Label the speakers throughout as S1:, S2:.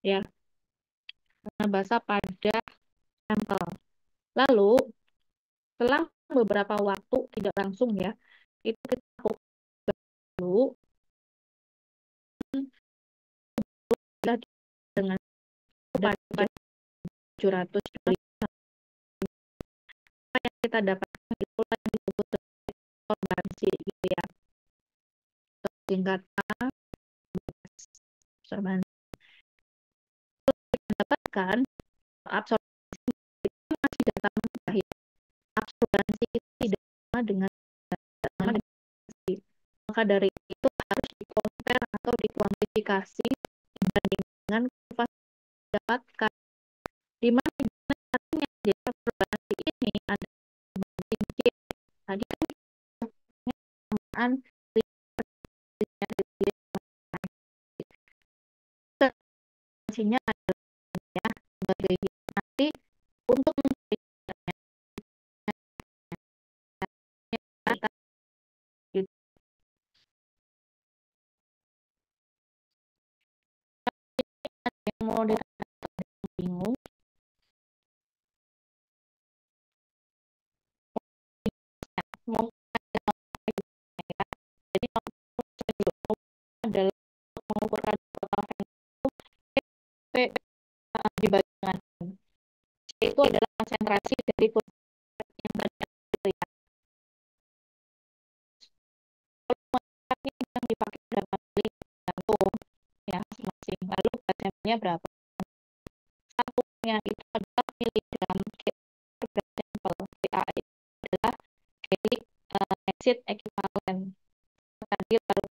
S1: ya, karena basah pada sampel. Lalu selang beberapa waktu tidak langsung ya, itu kita lakukan dulu dengan pada 700 yang kita dapatkan itulah yang disebut absorbansi gitu ya. Singkatan absorbansi dapatkan absorbansi itu masih data mentah ya. Absorbansi itu tidak sama dengan maka dari itu harus dikompar atau dikuantifikasi dibandingkan kurva yang didapatkan di mana artinya jadi absorbansi ini ada tinggi tadi kan samaan absorbansinya adalah ya sebagai nanti untuk mau bingung mau jadi adalah mengukurkan total P dibandingkan C itu adalah konsentrasi dari yang tadi itu ya. Yang dipakai berapa kali tergantung ya masing lalu bacaannya berapa satunya itu adalah miligram per sampel PA adalah daily acid equivalent tadi lalu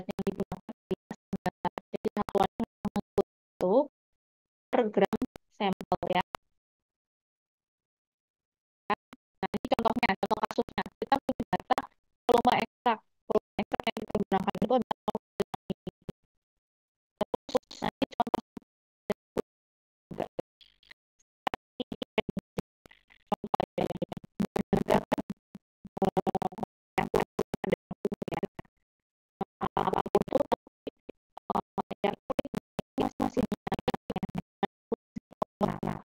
S1: yang digunakan jadi satuannya itu per gram sampel ya. Nah, ini contohnya, contoh kasusnya. Kita punya data volume ekstrak. Volume ekstrak yang kita gunakan itu adalah khusus. Nah, ini contoh apapun itu yang masih nah,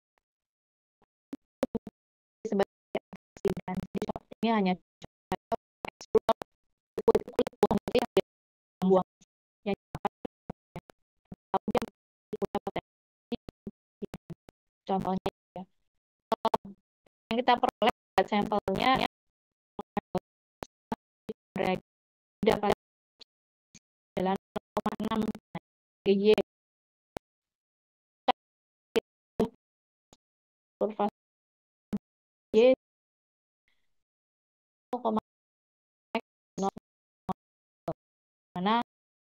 S1: sebagai dan ini hanya kulit buang itu yang buang yang contohnya ya. Yang kita peroleh sampelnya yang dapat adalah 0,6 GY kurva Y 0,0 mana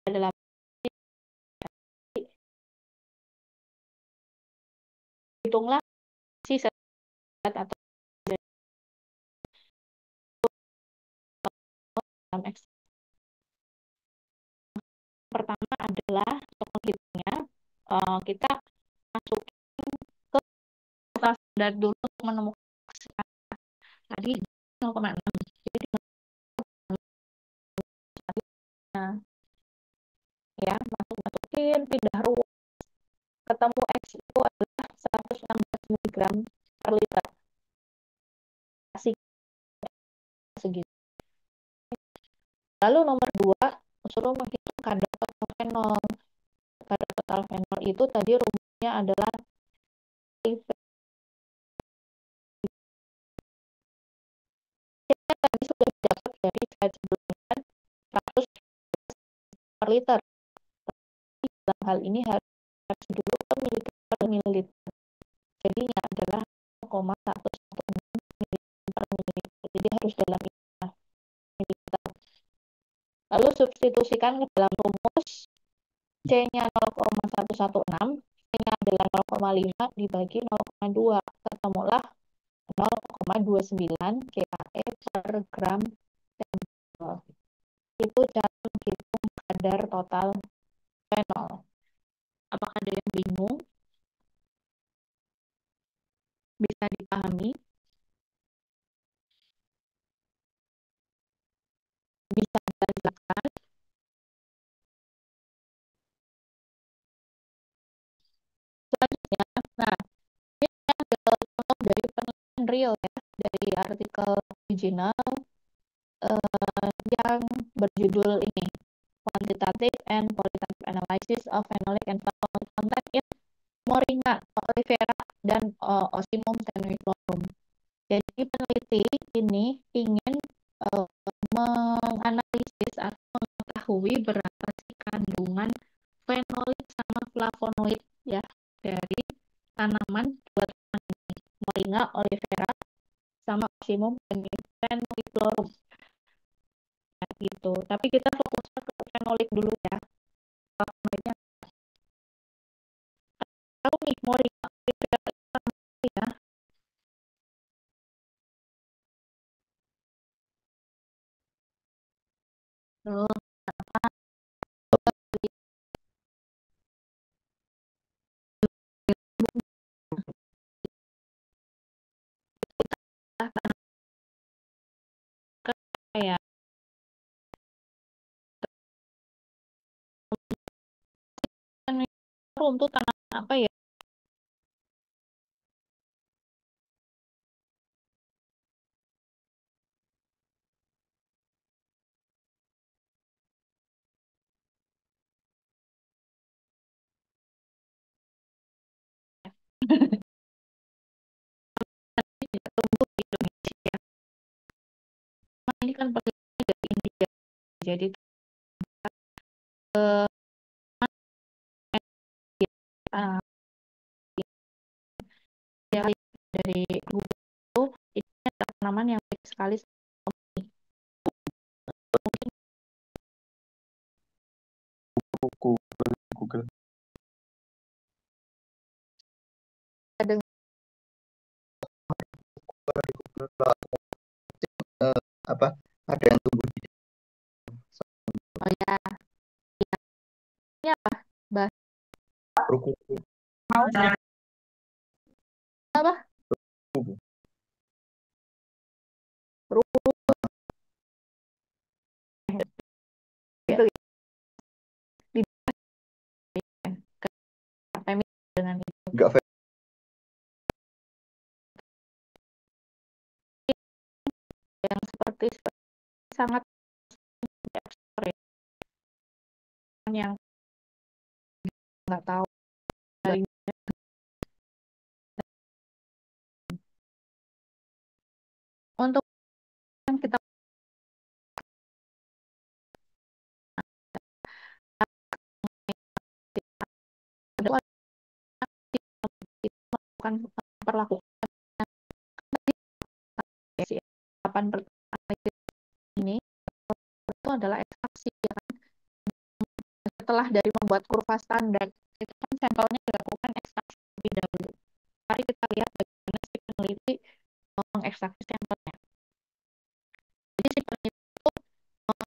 S1: adalah hitunglah si zat atau dalam X. Pertama adalah untuk menghitungnya kita masukin ke standar dulu untuk menemukan tadi 0,6 jadi ya masukin pindah ruang ketemu X itu adalah 116 mg per liter segitu. Lalu nomor 2 suruh menghitung kadar total fenol. Kadar total fenol itu tadi rumusnya adalah kita tadi sudah dapat dari slide sebelumnya 100 per liter. Dalam hal ini harus dulu per mililiter. Jadinya adalah 0,116 per mililiter. Jadi harus dalam mililiter. Lalu substitusikan ke dalam rumus C-nya 0,116, C-nya adalah 0,5 dibagi 0,2. Ketemulah 0,29 KAE per gram sampel. Itu cara menghitung kadar total fenol. Apakah ada yang bingung? Bisa dipahami? Bisa dijelaskan? real ya dari artikel original yang berjudul ini Quantitative and Qualitative Analysis of Phenolic and Flavonoid Content in Moringa oleifera dan Ocimum tenuiflorum. Jadi peneliti ini ingin menganalisis atau mengetahui berapa sih kandungan fenolik sama flavonoid ya dari tanaman dua tanaman ini, Moringa oleifera sama Ocimum tenuiflorum gitu. Tapi kita fokusnya ke fenolik dulu ya. Flavonoidnya tahu nih Moringa oleifera ya. Terus kayak untuk tanaman apa ya? Tidak tumbuh di Indonesia. Nah, ini kan penelitian dari India. Jadi uh, dari Google itu ini tanaman yang baik sekali. Mungkin
S2: Google.
S1: ada
S2: apa ada yang tumbuh di
S1: oh ya ini apa
S2: ruku
S1: apa ruku itu di dengan itu
S2: enggak
S1: yang seperti sangat ekspor ya. Yang nggak tahu dari untuk yang kita melakukan perlakukan kapan pertama ini itu adalah ekstraksi ya kan? Setelah dari membuat kurva standar itu kan sampelnya dilakukan ekstraksi lebih dahulu. Mari kita lihat bagaimana si peneliti mengekstraksi sampelnya. Jadi si peneliti itu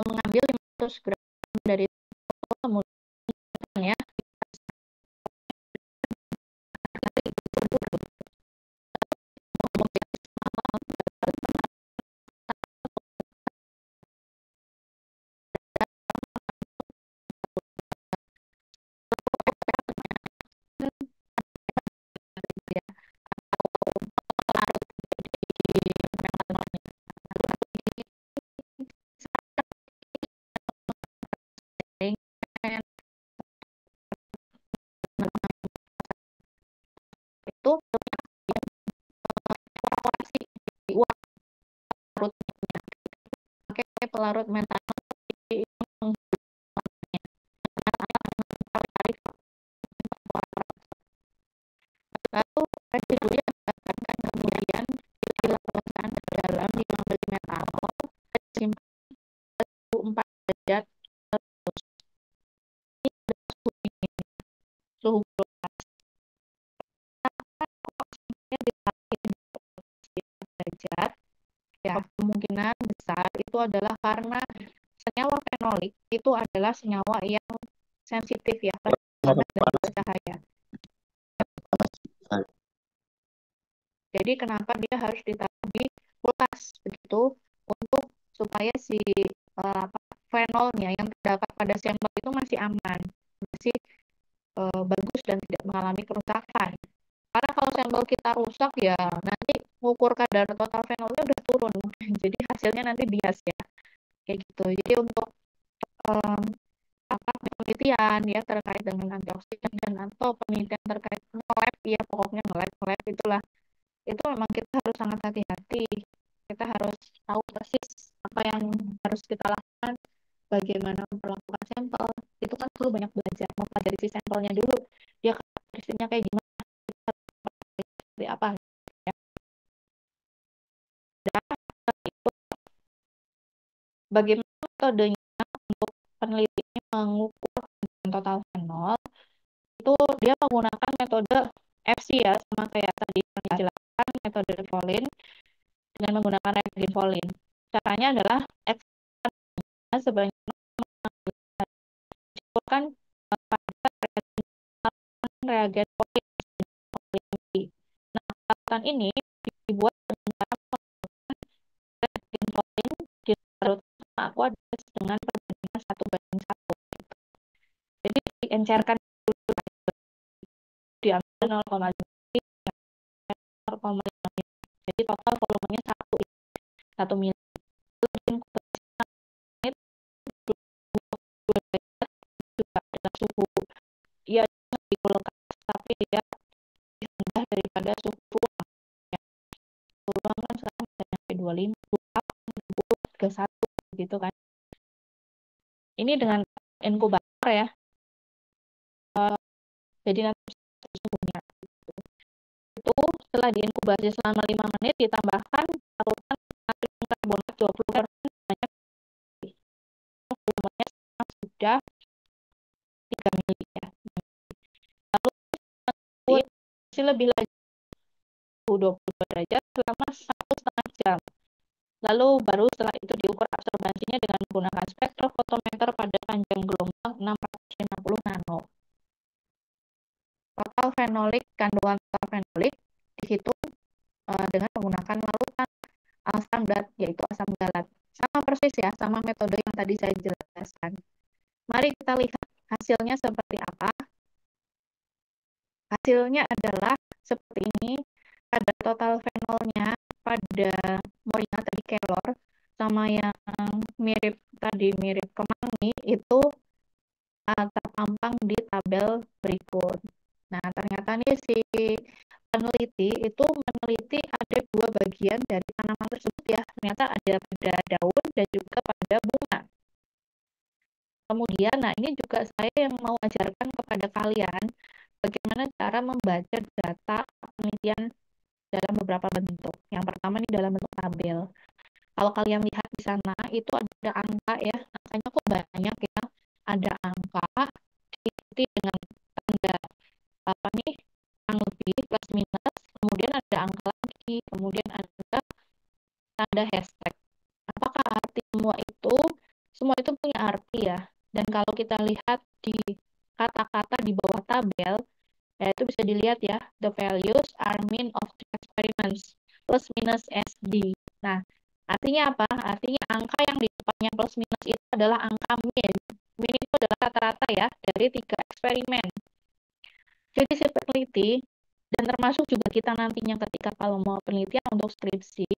S1: mengambil 500 gram dari kemudian ya itu evaporasi di uap larutnya pakai pelarut metanol lalu residunya didapatkan kemudian dilakukan ke dalam 5 mm alkohol disimpan 4 derajat suhu derajat ya kemungkinan besar itu adalah karena senyawa fenolik itu adalah senyawa yang sensitif ya terhadap cahaya. Jadi kenapa dia harus ditaruh di kulkas begitu untuk supaya si fenolnya yang terdapat pada sampel itu masih aman, masih bagus dan tidak mengalami kerusakan. Karena kalau sampel kita rusak ya nanti ngukur kadar total fenolnya udah turun. Jadi hasilnya nanti bias ya. Kayak gitu. Jadi untuk em, apa penelitian ya terkait dengan antioksidan dan atau penelitian terkait nge-lab ya pokoknya nge-lab itulah itu memang kita harus sangat hati-hati. Kita harus tahu persis apa yang harus kita lakukan, bagaimana memperlakukan sampel. Itu kan perlu banyak belajar, mempelajari si sampelnya dulu. Dia karakteristiknya kayak gimana, seperti apa. Ya. Dan itu bagaimana metodenya untuk penelitian mengukur total fenol itu dia menggunakan metode FC ya sama kayak tadi yang dijelaskan metode Volin dengan menggunakan reagen Volin. Caranya adalah sebanyak kan pada reagen Volin. Nah, peralatan ini dibuat dengan cara reagen Volin dilarut sama aqua dengan perbandingan 1:1. Jadi diencerkan dulu diambil 0,5 0,5. Jadi total volumenya 1 mili. Juga dengan suhu ya di kulkas tapi dia rendah daripada suhu ruang ya. Suhu ruang kan sekarang bisa sampai 25, 20, 31 gitu kan. Ini dengan inkubator ya. Jadi nanti suhunya itu setelah diinkubasi selama 5 menit ditambahkan larutan natrium karbonat 20% banyak volumenya sudah 3 mili ya. Lalu masih lebih lanjut 22 derajat selama 1,5 jam. Lalu baru setelah itu diukur absorbansinya dengan menggunakan spektrofotometer pada panjang gelombang 650 nano. Total fenolik, kandungan total fenolik dihitung dengan menggunakan larutan standar yaitu asam galat. Sama persis ya, sama metode yang tadi saya jelaskan. Mari kita lihat hasilnya seperti apa. Hasilnya adalah seperti ini. Pada total fenolnya pada Moringa tadi kelor sama yang mirip tadi mirip kemangi itu terpampang di tabel berikut. Nah, ternyata nih si peneliti itu meneliti ada 2 bagian dari tanaman tersebut ya. Ternyata ada pada daun dan juga pada bunga. Kemudian, nah ini juga saya yang mau ajarkan kepada kalian bagaimana cara membaca data penelitian dalam beberapa bentuk. Yang pertama ini dalam bentuk tabel. Kalau kalian lihat di sana itu ada angka ya, angkanya kok banyak ya. Ada angka diikuti dengan tanda apa nih? Kurang lebih plus minus, kemudian ada angka lagi, kemudian ada tanda hashtag. Apakah arti semua itu? Semua itu punya arti ya. Dan kalau kita lihat di kata-kata di bawah tabel, ya itu bisa dilihat ya, the values are mean of the experiments plus minus SD. Nah, artinya apa? Artinya angka yang di depannya plus minus itu adalah angka mean. Mean itu adalah rata-rata ya dari 3 eksperimen. Jadi si peneliti dan termasuk juga kita nantinya ketika kalau mau penelitian untuk skripsi,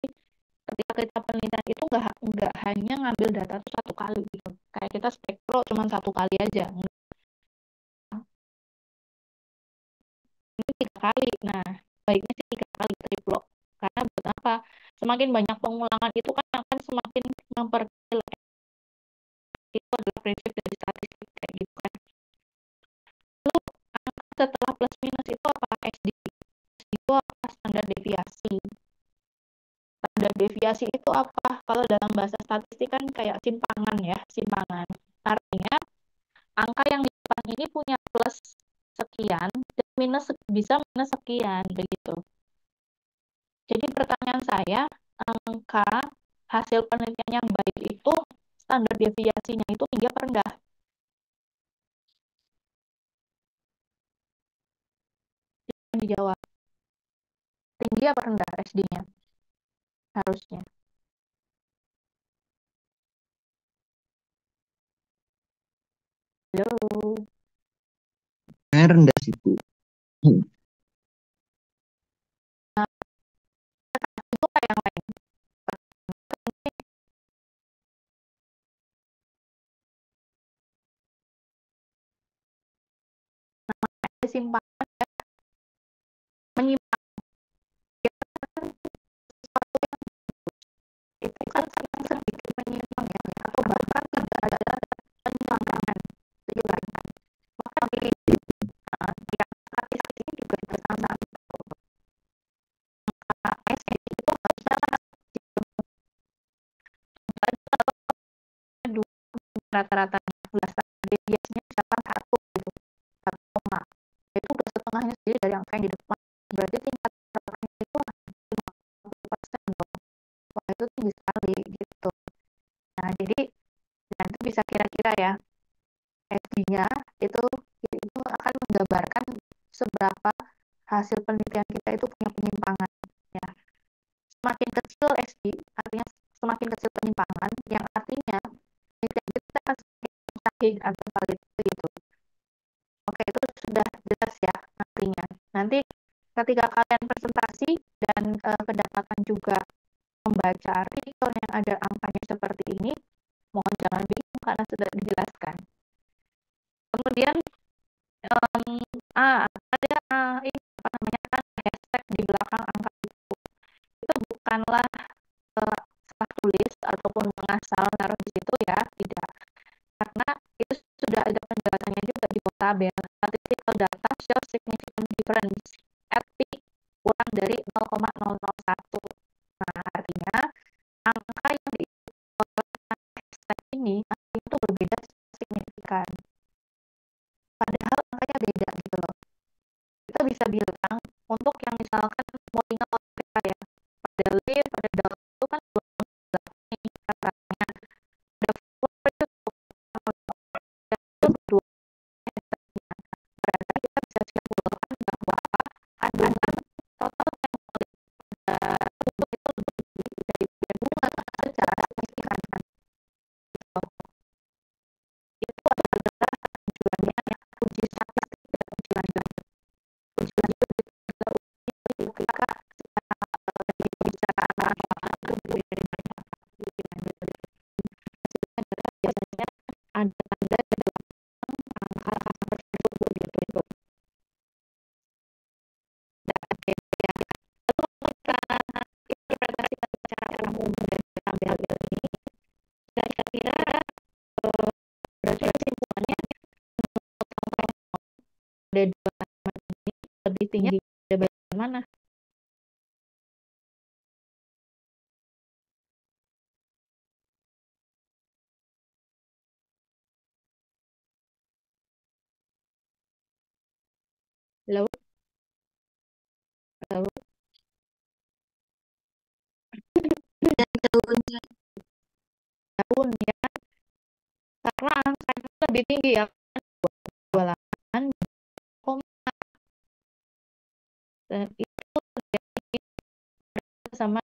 S1: ketika kita penelitian itu nggak hanya ngambil data itu 1 kali gitu. Kayak kita spektro cuma 1 kali aja. Ini 3 kali. Nah, baiknya sih 3 kali triplo. Karena buat apa? Semakin banyak pengulangan itu kan akan semakin memperkecil. Itu adalah prinsip dari statistik kayak gitu kan. Lalu setelah plus minus itu apa? SD. Itu apa? Standar deviasi. Standar deviasi itu apa? Kalau dalam bahasa statistik kan kayak simpangan ya, simpangan. Artinya angka yang di depan ini punya plus sekian dan minus bisa minus sekian begitu. Jadi pertanyaan saya, angka hasil penelitian yang baik itu standar deviasinya itu tinggi apa rendah? Yang dijawab, tinggi apa rendah SD-nya? Harusnya. Halo.
S2: Rendah sih Bu.
S1: kesimpangan menyimpang. Sesuatu yang itu kan kadang sedikit menyimpang ya, atau bahkan tidak ada penyimpangan, gitu kan. Maka di statistik ini juga sama. SKS itu harusnya rata-rata deviasinya misalkan 1 gitu, 1 koma. Itu udah setengahnya sendiri dari angka yang di depan. Berarti tingkat keparahannya itu 50% dong. Wah, itu tinggi sekali gitu. Nah, jadi itu bisa kira-kira ya SD-nya itu akan menggambarkan seberapa hasil penelitian kita itu punya penyimpangan ya. Semakin kecil SD, artinya semakin kecil penyimpangan, yang artinya penelitian kita akan semakin sahih atau valid gitu. Oke, itu sudah jelas ya artinya. Nanti ketika kalian presentasi dan kedapatan juga membaca artikel yang ada angkanya seperti ini, mohon jangan bingung karena sudah dijelaskan. Kemudian ada ini apa namanya kan hashtag di belakang angka itu bukanlah salah tulis ataupun mengasal taruh di situ ya, tidak, karena itu sudah ada penjelasannya juga di bawah tabel. Statistical data show significant difference at p kurang dari 0,001. Nah, artinya angka yang diikutkan hashtag ini itu berbeda signifikan. Padahal angkanya beda gitu loh. Kita bisa bilang untuk yang misalkan modelnya OTK ya, pada live, pada down itu kan nih katanya ada dua berarti kita bisa simpulkan bahwa kandungan total yang tubuh itu lebih dari bunga secara signifikan. Itu adalah tujuannya ya, uji statistik dan uji lanjut. Uji lanjut itu ketika pembicaraan itu biasanya ada tanda dalam angka tersebut begitu. Lalu kita interpretasikan secara umum dari tabel ini, kira-kira berarti kesimpulannya ada dua nama ini lebih tinggi di bagian mana? Lalu tahun ya, karena angkanya lebih tinggi ya, 28 dan itu sama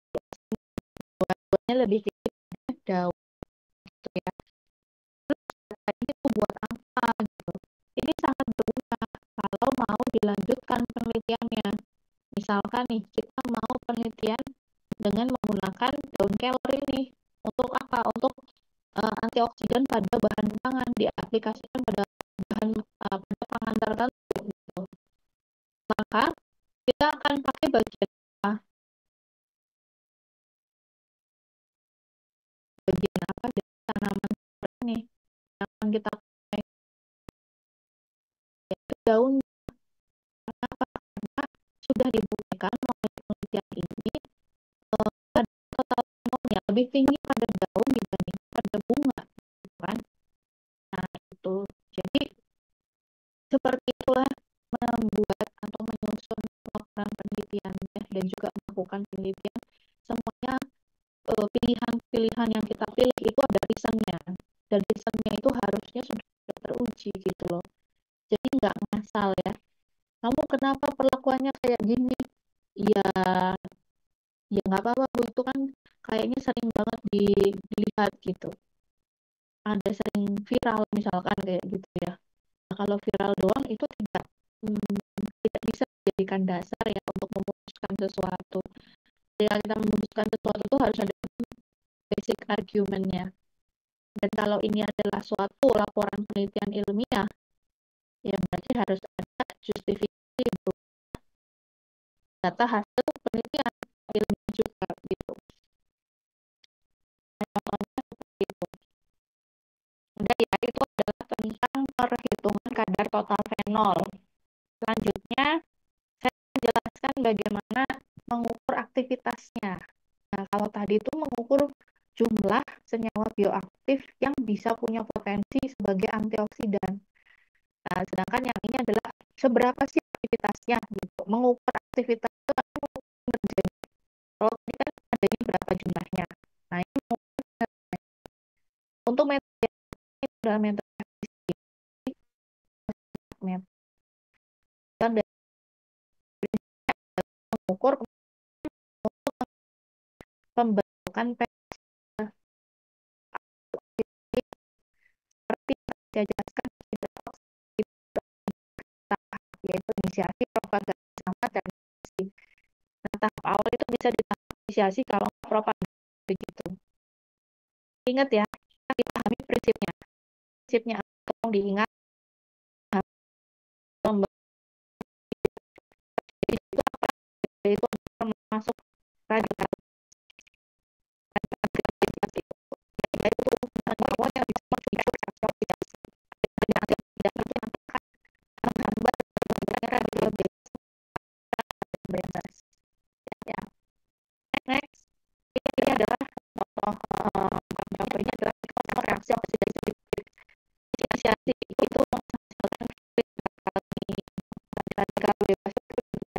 S1: dua-duanya lebih tinggi daun gitu ya. Terus ini tuh buat angka gitu. Ini sangat berguna kalau mau dilanjutkan penelitiannya. Misalkan nih kita mau penelitian dengan menggunakan daun kelor ini untuk apa? Untuk antioksidan pada bahan pangan, diaplikasikan pada bahan pada pangan tertentu gitu. Maka kita akan pakai bagian apa? Bagian apa dari tanaman ini yang akan kita pakai, yaitu daun. Kenapa? Karena sudah dibuktikan melalui penelitian ini total hormonnya lebih tinggi pada daun dibanding pada bunga, kan? Nah, itu. Jadi seperti itulah membuat atau menyusun program penelitiannya dan juga melakukan penelitian. Semuanya pilihan-pilihan yang kita pilih itu ada reasonnya, dan reasonnya itu harusnya sudah teruji gitu loh. Jadi nggak ngasal ya. Kamu kenapa perlakuannya kayak gini? Ya nggak apa-apa Bu, itu kan kayaknya sering banget dilihat gitu. Ada sering viral misalkan kayak gitu ya. Nah, kalau viral doang itu tidak bisa dijadikan dasar ya untuk memutuskan sesuatu. Ketika kita memutuskan sesuatu itu harus ada basic argumennya. Dan kalau ini adalah suatu laporan penelitian ilmiah, ya berarti harus ada justifikasi data hasil penelitian ilmiah juga gitu. Contohnya seperti itu. Udah ya, itu adalah tentang perhitungan kadar total fenol. Selanjutnya, saya menjelaskan bagaimana mengukur aktivitasnya. Nah, kalau tadi itu mengukur jumlah senyawa bioaktif yang bisa punya potensi sebagai antioksidan. Nah, sedangkan yang ini adalah seberapa sih aktivitasnya gitu. Mengukur aktivitas itu kan mengukur kinerjanya. Kalau tadi kan adanya berapa jumlahnya. Nah, ini mengukur kinerjanya. Untuk metode ini adalah metode efisiensi. Dan mengukur untuk pembentukan seperti yang saya jelaskan tahap, yaitu inisiasi, propagasi, sama terminasi. Nah, tahap awal itu bisa ditahap inisiasi kalau propagasi begitu. Ingat ya, kita dipahami prinsipnya. Prinsipnya tolong diingat. Jadi itu termasuk radikal. Yaitu senyawa yang bisa menghasilkan oksigenasi. Dan tidak menyenangkan menghambat perkembangan radikal bebas. Ya. Next, ini adalah contoh contohnya adalah reaksi oksidasi. Inisiasi itu menghasilkan radikal bebas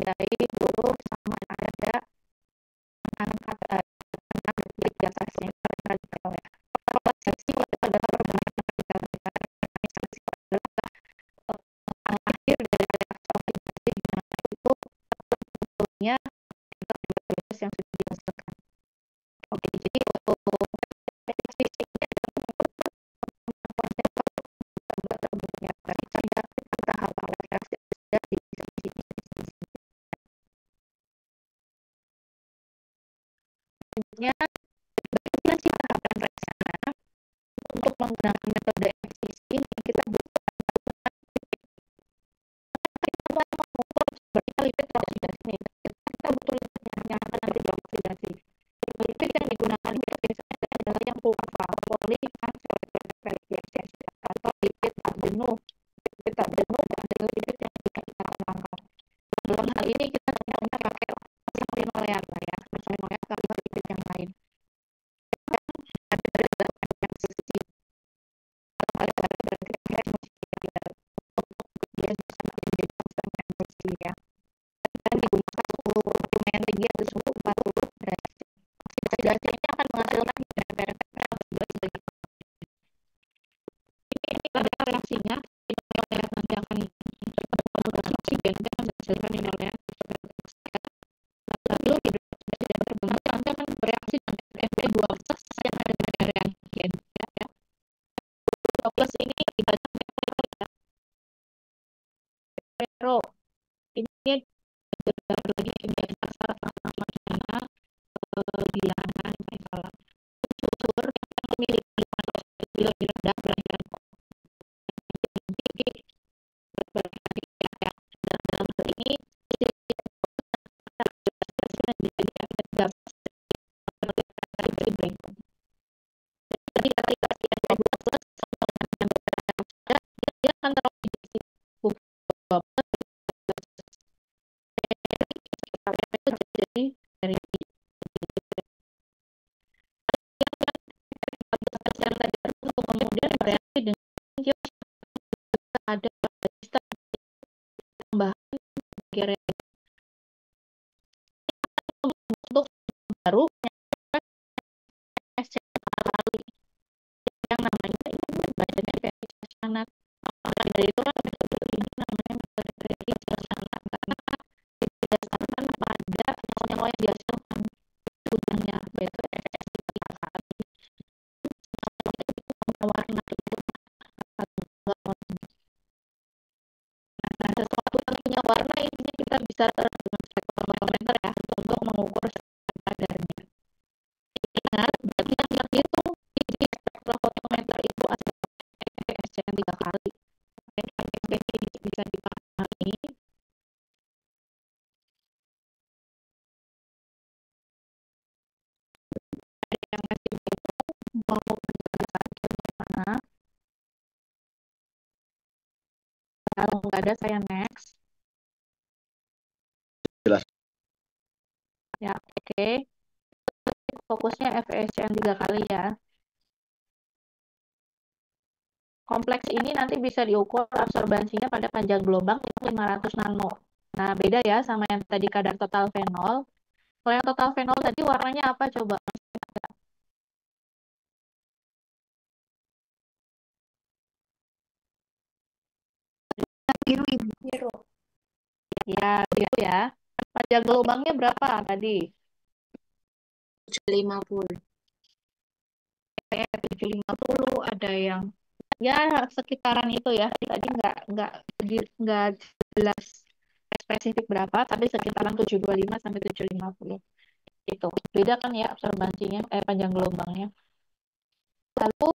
S1: dari huruf sama ada angkat di atasnya radikal ya. Propagasi itu adalah perubahan radikal. Inisiasi adalah akhir dari reaksi oksidasi di mana itu bentuknya bebas yang sudah dihasilkan. Oke, jadi untuk fisiknya terbentuknya pada tahap awal reaksi oksidasi di selanjutnya bagaimana sih tahapan reaksinya? Untuk menggunakan metode efisiensi ini kita butuh mengukur lipid oksidasi nih. Kita butuh lipid yang akan nanti dioksidasi. Lipid yang digunakan itu biasanya adalah yang poliunsaturated atau lipid tak jenuh. Lipid tak jenuh adalah lipid yang bisa kita kembangkan. Dalam hal ini kita contohnya pakai linoleat ya, linoleat atau lipid yang lain. Ada yang sisi ada dia bisa menjadi bersih ya. Dan digunakan suhu dokumen tinggi atau suhu 40 derajat. Oksidasi ini akan menghasilkan ini adalah reaksinya. Linoleat nanti akan menggunakan oksigen dan menghasilkan linoleat. Lalu hidroksid yang terbentuk nanti akan bereaksi dengan Fe2+ yang ada pada reagen ya. Plus ini dibaca Pero ini lagi dasar nama bilangan misalnya unsur yang memiliki lebih rendah berantakan dalam hal ini dia akan jadi dari untuk kemudian bereaksi dengan ada tambahan untuk baru yang namanya badannya verifikasi anak. Dari itu kan metode ini namanya metode verifikasi anak karena didasarkan pada senyawa yang dihasilkan gunanya yaitu warna itu. Nah, sesuatu yang punya warna ini kita bisa dengan spektrometer ya untuk mengukur kadarnya. Ingat, bagi yang terhitung di spektrometer itu ada SCN 3 kali. Ini bisa dipahami Mau penjelasan gimana? Kalau nggak ada, saya next.
S2: Jelas.
S1: Ya, oke. Fokusnya FESCM 3 kali ya. Kompleks ini nanti bisa diukur absorbansinya pada panjang gelombang yang 500 nano. Nah, beda ya sama yang tadi kadar total fenol. Kalau yang total fenol tadi warnanya apa coba?
S3: Biru, Ibu. Biru.
S1: Ya, biru ya. Panjang gelombangnya berapa tadi?
S3: 750.
S1: 750, ada yang ya sekitaran itu ya. Tadi nggak jelas spesifik berapa, tapi sekitaran 725 sampai 750. Itu. Beda kan ya absorbansinya, panjang gelombangnya. Lalu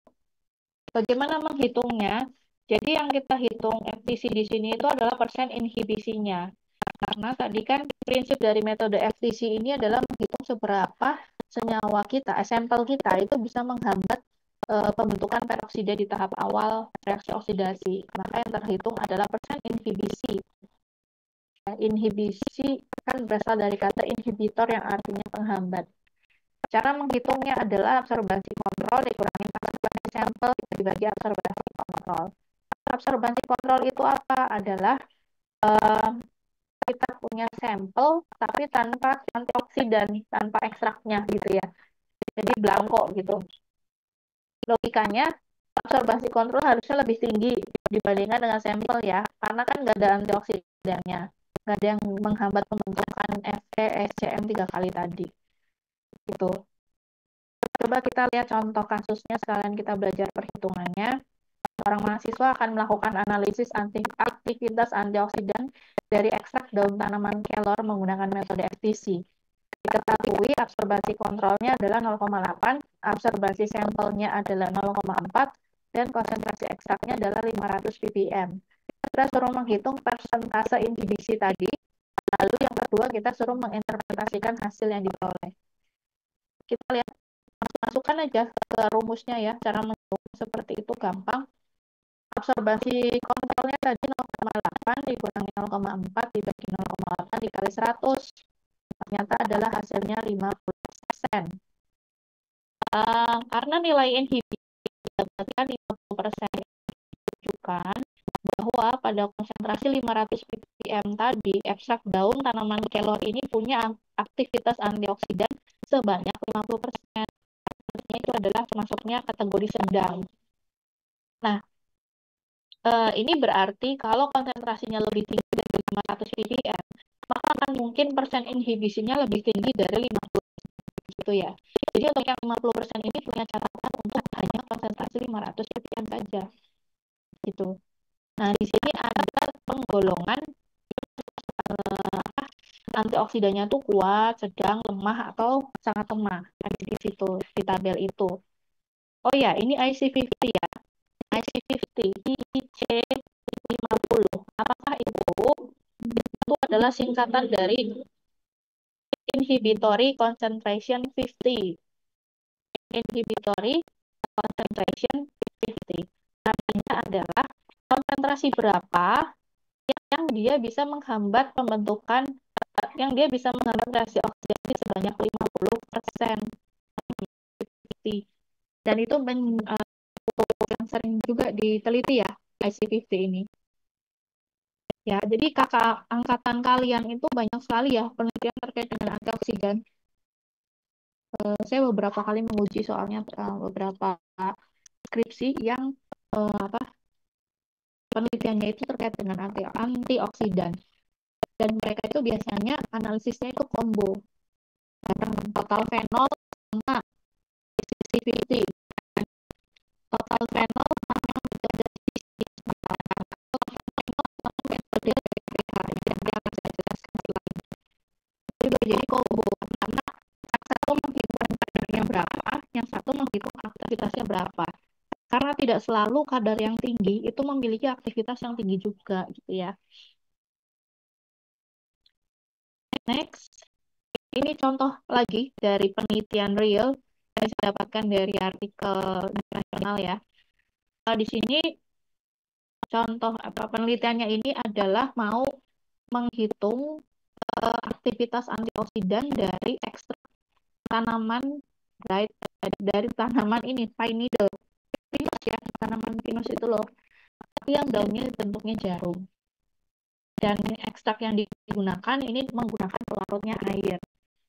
S1: bagaimana menghitungnya? Jadi yang kita hitung FTC di sini itu adalah persen inhibisinya. Karena tadi kan prinsip dari metode FTC ini adalah menghitung seberapa senyawa kita, sampel kita itu bisa menghambat pembentukan peroksida di tahap awal reaksi oksidasi. Maka yang terhitung adalah persen inhibisi. Inhibisi kan berasal dari kata inhibitor yang artinya penghambat. Cara menghitungnya adalah absorbansi kontrol dikurangi absorbansi sampel dibagi absorbansi kontrol. Absorbansi kontrol itu apa? Adalah kita punya sampel tapi tanpa antioksidan, tanpa ekstraknya gitu ya. Jadi blanko gitu. Logikanya absorbansi kontrol harusnya lebih tinggi dibandingkan dengan sampel ya, karena kan nggak ada antioksidannya, nggak ada yang menghambat pembentukan FeSCM 3 kali tadi. Gitu. Coba kita lihat contoh kasusnya sekalian kita belajar perhitungannya. Seorang mahasiswa akan melakukan analisis aktivitas antioksidan dari ekstrak daun tanaman kelor menggunakan metode FTC. Diketahui absorbansi kontrolnya adalah 0,8, absorbansi sampelnya adalah 0,4, dan konsentrasi ekstraknya adalah 500 ppm. Kita suruh menghitung persentase inhibisi tadi, lalu yang kedua kita suruh menginterpretasikan hasil yang diperoleh. Kita lihat, masukkan aja ke rumusnya ya, cara menghitung seperti itu gampang. Absorbansi kontrolnya tadi 0,8 dikurangi 0,4 dibagi 0,8 dikali 100. Ternyata adalah hasilnya 50%. Karena nilai inhibisi didapatkan 50% menunjukkan bahwa pada konsentrasi 500 ppm tadi, ekstrak daun tanaman kelor ini punya aktivitas antioksidan sebanyak 50%. Artinya itu adalah masuknya kategori sedang. Nah, ini berarti kalau konsentrasinya lebih tinggi dari 500 ppm, maka akan mungkin persen inhibisinya lebih tinggi dari 50 gitu ya. Jadi untuk yang 50% ini punya catatan untuk hanya konsentrasi 500 ppm saja. Gitu. Nah, di sini ada penggolongan antioksidannya tuh kuat, sedang, lemah, atau sangat lemah. Ada di situ, di tabel itu. Oh ya, ini IC50 ya. IC50, IC50. Apakah itu? Itu adalah singkatan dari Inhibitory Concentration 50. Inhibitory Concentration 50. Artinya adalah konsentrasi berapa yang dia bisa menghambat pembentukan, yang dia bisa menghambat reaksi oksidasi sebanyak 50%. Dan itu yang sering juga diteliti ya, IC50 ini. Ya, jadi kakak angkatan kalian itu banyak sekali ya penelitian terkait dengan antioksidan. Saya beberapa kali menguji soalnya beberapa skripsi yang penelitiannya itu terkait dengan antioksidan. Dan mereka itu biasanya analisisnya itu combo. Total fenol sama IC50. Total fenol sama metode metode PPH yang dia akan saya jelaskan selanjutnya. Jadi combo karena yang satu menghitung kadarnya berapa, yang satu menghitung aktivitasnya berapa. Karena tidak selalu kadar yang tinggi itu memiliki aktivitas yang tinggi juga gitu ya. Next, ini contoh lagi dari penelitian real bisa dapatkan dari artikel internasional ya. Di sini contoh apa penelitiannya ini adalah mau menghitung aktivitas antioksidan dari ekstrak tanaman right, dari tanaman ini pine needle pinus ya, tanaman pinus itu loh, tapi yang daunnya bentuknya jarum. Dan ekstrak yang digunakan ini menggunakan pelarutnya air.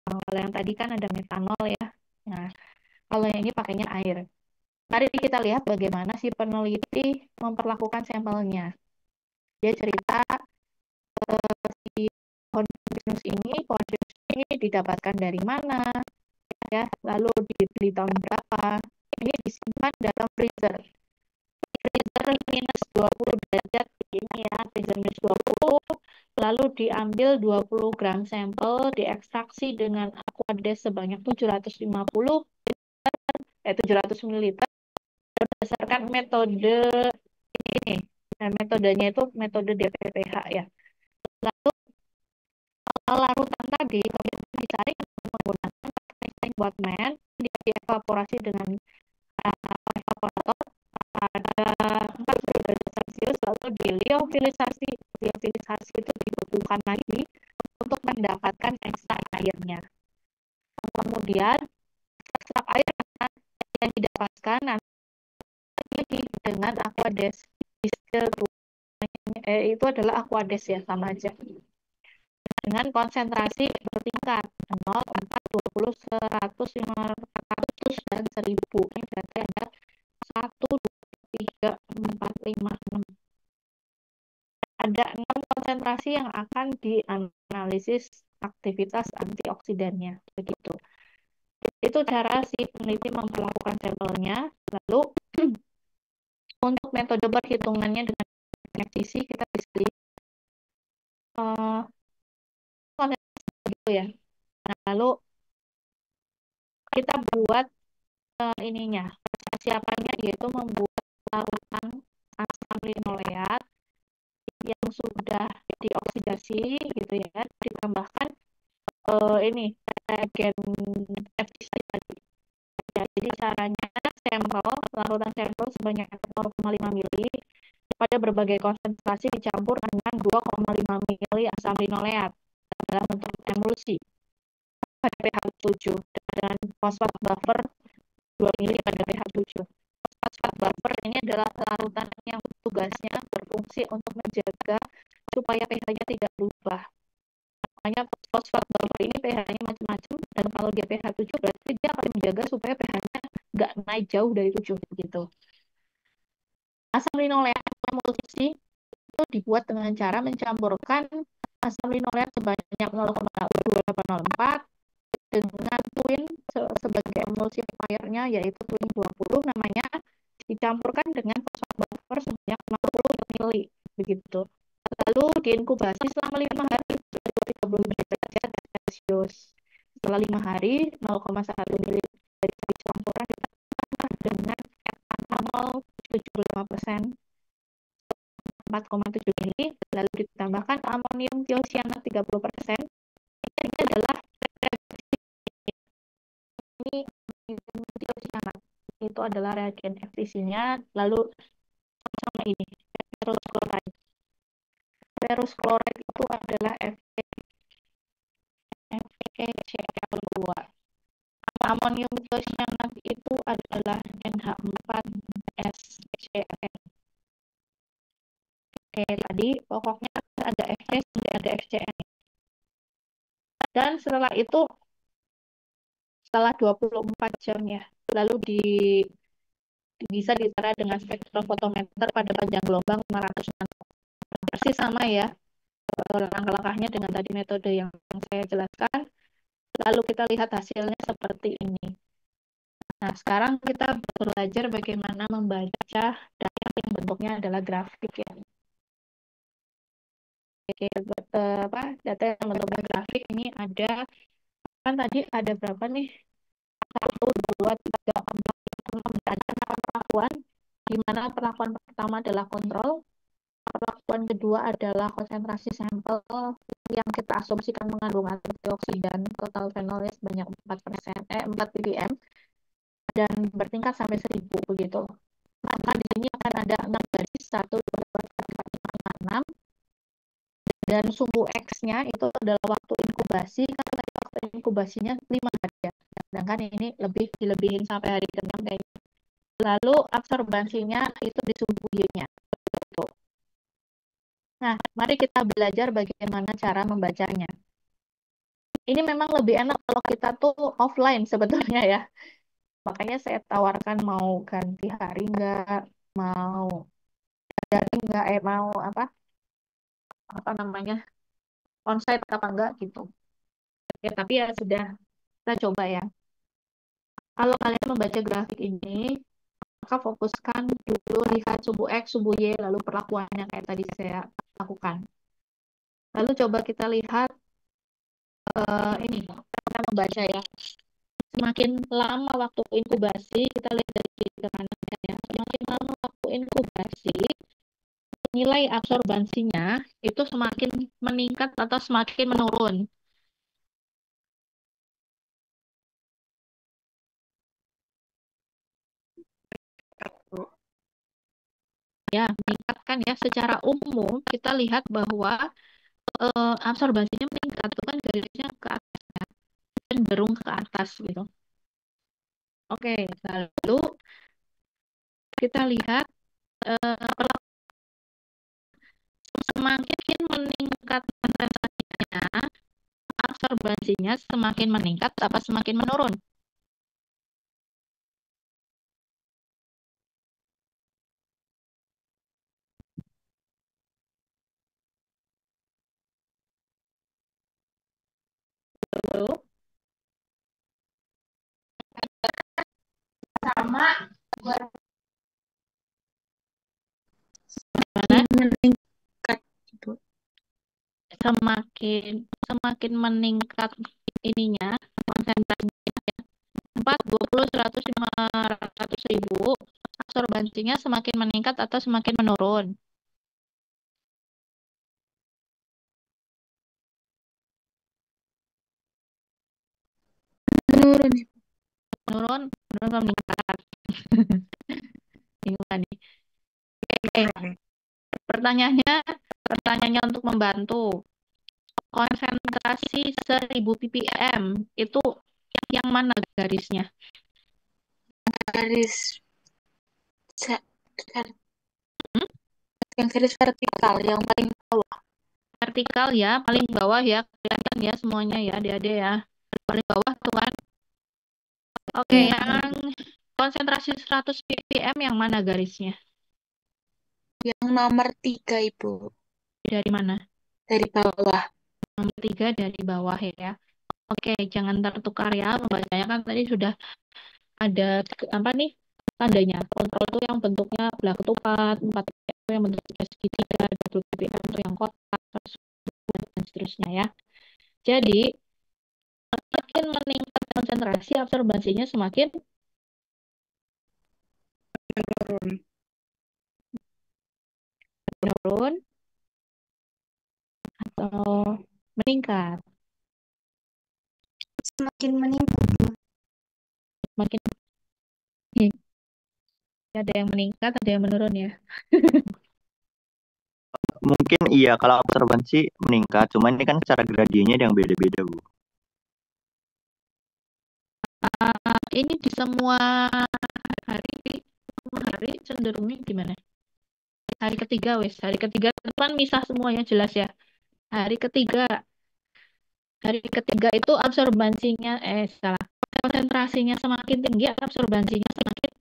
S1: Kalau yang tadi kan ada metanol ya. Nah, kalau yang ini pakainya air. Mari kita lihat bagaimana si peneliti memperlakukan sampelnya. Dia cerita si pohon pinus ini didapatkan dari mana, ya, lalu dibeli tahun berapa. Ini disimpan dalam freezer minus 20 derajat ini ya, freezer minus 20. Lalu diambil 20 gram sampel, diekstraksi dengan aquades sebanyak 700 ml berdasarkan metode ini. Nah, metodenya itu metode DPPH ya. Lalu larutan tadi disaring menggunakan teknik Boltzmann, dievaporasi dengan evaporator pada 40 derajat Celcius, lalu diliofilisasi. Liofilisasi itu dibekukan lagi untuk mendapatkan ekstrak airnya. Kemudian ekstrak air yang didapatkan nanti dengan aquades itu adalah aquades ya, sama aja, dengan konsentrasi bertingkat 0, 4, 20, 100, 500, dan 1000. Ini berarti ada 1, 2, 3, 4, 5, 6. Ada 6 konsentrasi yang akan dianalisis aktivitas antioksidannya. Begitu. Itu cara si peneliti memperlakukan sampelnya. Lalu untuk metode perhitungannya dengan FTC kita bisa lihat gitu ya. Nah, lalu kita buat ininya, persiapannya yaitu membuat larutan asam linoleat yang sudah dioksidasi gitu ya, ditambahkan ini reagen FTC tadi. Ya, jadi caranya larutan sampel sebanyak 0,5 ml pada berbagai konsentrasi dicampur dengan 2,5 ml asam linoleat dalam bentuk emulsi pada pH 7 dan fosfat buffer 2 ml pada pH 7. Fosfat buffer ini adalah larutan yang tugasnya berfungsi untuk menjaga supaya pH-nya tidak berubah. Makanya fosfat buffer ini pH-nya macam-macam, dan kalau dia pH 7 berarti dia akan menjaga supaya pH-nya nggak naik jauh dari 7 gitu. Asam linoleat emulsi itu dibuat dengan cara mencampurkan asam linoleat sebanyak 0,2804 dengan twin sebagai emulsifier-nya, yaitu twin 20 namanya, dicampurkan dengan fosfat buffer sebanyak 60 ml begitu. Lalu diinkubasi selama 5 hari dari 35 derajat Celcius. Setelah 5 hari 0,1 ml dari campuran ditambah dengan etanol 75% 4,7 ml, lalu ditambahkan amonium tiocyanat 30%. Ini adalah ini tiocyanat itu adalah reagen FTC-nya. Lalu sama ini ferrous chloride. Ferrous chloride itu adalah FeCl2. Amonium tiocyanat itu adalah NH4SCl. Oke, tadi pokoknya ada FC, ada FCN. Dan setelah itu, setelah 24 jam ya, lalu bisa ditara dengan spektrofotometer pada panjang gelombang 500 nanometer. Persis sama ya, langkah-langkahnya dengan tadi metode yang saya jelaskan. Lalu kita lihat hasilnya seperti ini. Nah, sekarang kita belajar bagaimana membaca data yang bentuknya adalah grafik ya. Oke, data yang bentuknya grafik ini ada, kan tadi ada berapa nih? 1, 2, 3, 4, 5, 6, ada 6 perlakuan, di mana perlakuan pertama adalah kontrol, perlakuan kedua adalah konsentrasi sampel yang kita asumsikan mengandung antioksidan total fenolnya sebanyak 4 ppm. dan bertingkat sampai 1000 begitu. Maka di sini akan ada 6 garis, 1, 2, 3, 4, 5, 6. Dan sumbu X-nya itu adalah waktu inkubasi, karena waktu inkubasinya 5 hari ya. Sedangkan ini lebih dilebihin sampai hari ke-6 kayaknya. Lalu absorbansinya itu di sumbu Y-nya. Nah, mari kita belajar bagaimana cara membacanya. Ini memang lebih enak kalau kita tuh offline sebetulnya ya. Makanya saya tawarkan mau ganti hari nggak, mau daring nggak, mau apa namanya, onsite apa enggak gitu. Ya, tapi ya sudah, kita coba ya. Kalau kalian membaca grafik ini, maka fokuskan dulu lihat sumbu X, sumbu Y, lalu perlakuannya kayak tadi saya lakukan. Lalu coba kita lihat ini, kita membaca ya. Semakin lama waktu inkubasi, kita lihat dari kiri ke kanan ya. Semakin lama waktu inkubasi, nilai absorbansinya itu semakin meningkat atau semakin menurun. Ya, meningkatkan ya. Secara umum kita lihat bahwa absorbansinya meningkat, itu kan garisnya ke atas ya, cenderung ke atas gitu. Oke, lalu kita lihat semakin meningkat konsentrasinya, absorbansinya semakin meningkat apa semakin menurun? Lalu
S3: Sama
S1: mana?
S3: meningkat gitu.
S1: Semakin semakin meningkat ininya konsentrasinya ya. 4, 20, 100, 500 ribu, absorbansinya semakin meningkat atau semakin menurun?
S3: Menurun ya.
S1: Menurun, menurun atau meningkat? Bingung kan nih. Oke, pertanyaannya untuk membantu. Konsentrasi 1000 ppm itu yang mana garisnya?
S3: Garis yang garis vertikal yang paling bawah.
S1: Vertikal ya, paling bawah ya, kelihatan ya semuanya ya, adik-adik ya. Paling bawah tuh kan. Oke, yang konsentrasi 100 ppm yang mana garisnya?
S3: Yang nomor 3 Ibu,
S1: Dari mana?
S3: dari bawah.
S1: Nomor 3 dari bawah ya. Oke, jangan tertukar ya, membacanya kan tadi sudah ada apa nih tandanya. Kontrol itu yang bentuknya belah ketupat, 4 ppm itu yang bentuknya segitiga, 20 ppm itu yang kotak, dan seterusnya ya. Jadi, semakin meningkat konsentrasi, absorbansinya semakin menurun atau meningkat.
S3: Semakin meningkat.
S1: Semakin ada yang meningkat, ada yang menurun ya.
S2: Mungkin iya kalau absorbansi meningkat, cuman ini kan secara gradiennya yang beda-beda, Bu.
S1: Ini di semua hari cenderungnya gimana? Hari ketiga wes, hari ketiga kan misah semuanya jelas ya. Hari ketiga, hari ketiga itu absorbansinya salah. Konsentrasinya semakin tinggi, absorbansinya semakin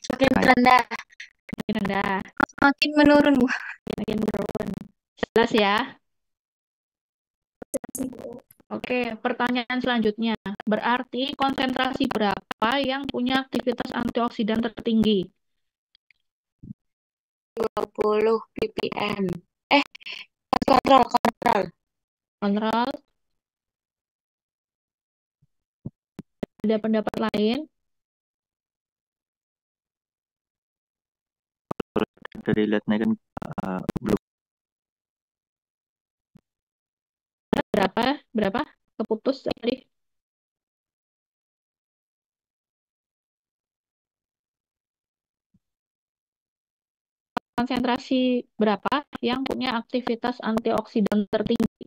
S3: Semakin rendah.
S1: rendah,
S3: Semakin menurun Bu.
S1: semakin menurun. Jelas ya? Oke, pertanyaan selanjutnya. Berarti konsentrasi berapa yang punya aktivitas antioksidan tertinggi?
S3: 20 ppm. Kontrol.
S1: Kontrol, ada pendapat lain?
S2: Dari lihatnya kan belum
S1: Berapa? Berapa? Keputus tadi. Konsentrasi berapa yang punya aktivitas antioksidan tertinggi?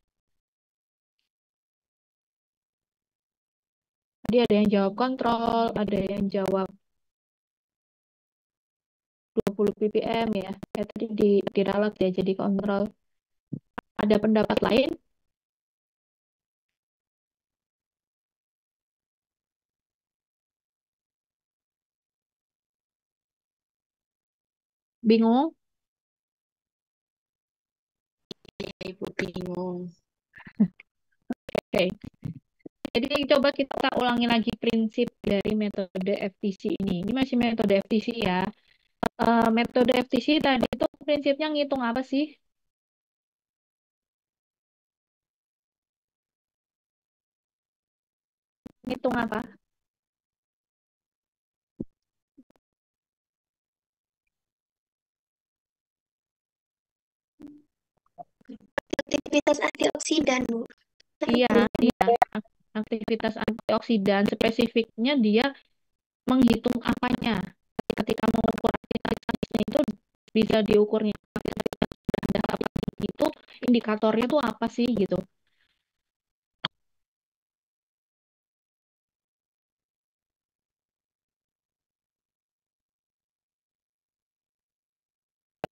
S1: Tadi ada yang jawab kontrol, ada yang jawab 20 ppm ya. Ya tadi diralat ya jadi kontrol. Ada pendapat lain? Bingung?
S3: Ya, Ibu bingung.
S1: Oke. Jadi coba kita ulangi lagi prinsip dari metode FTC ini. Ini masih metode FTC ya. Metode FTC tadi itu prinsipnya ngitung apa sih? Ngitung apa?
S3: Aktivitas antioksidan, Bu.
S1: Iya, iya. Aktivitas antioksidan spesifiknya dia menghitung apanya. Ketika mengukur aktivitasnya itu bisa diukurnya aktivitas rendah apa tinggi itu indikatornya tuh apa sih gitu.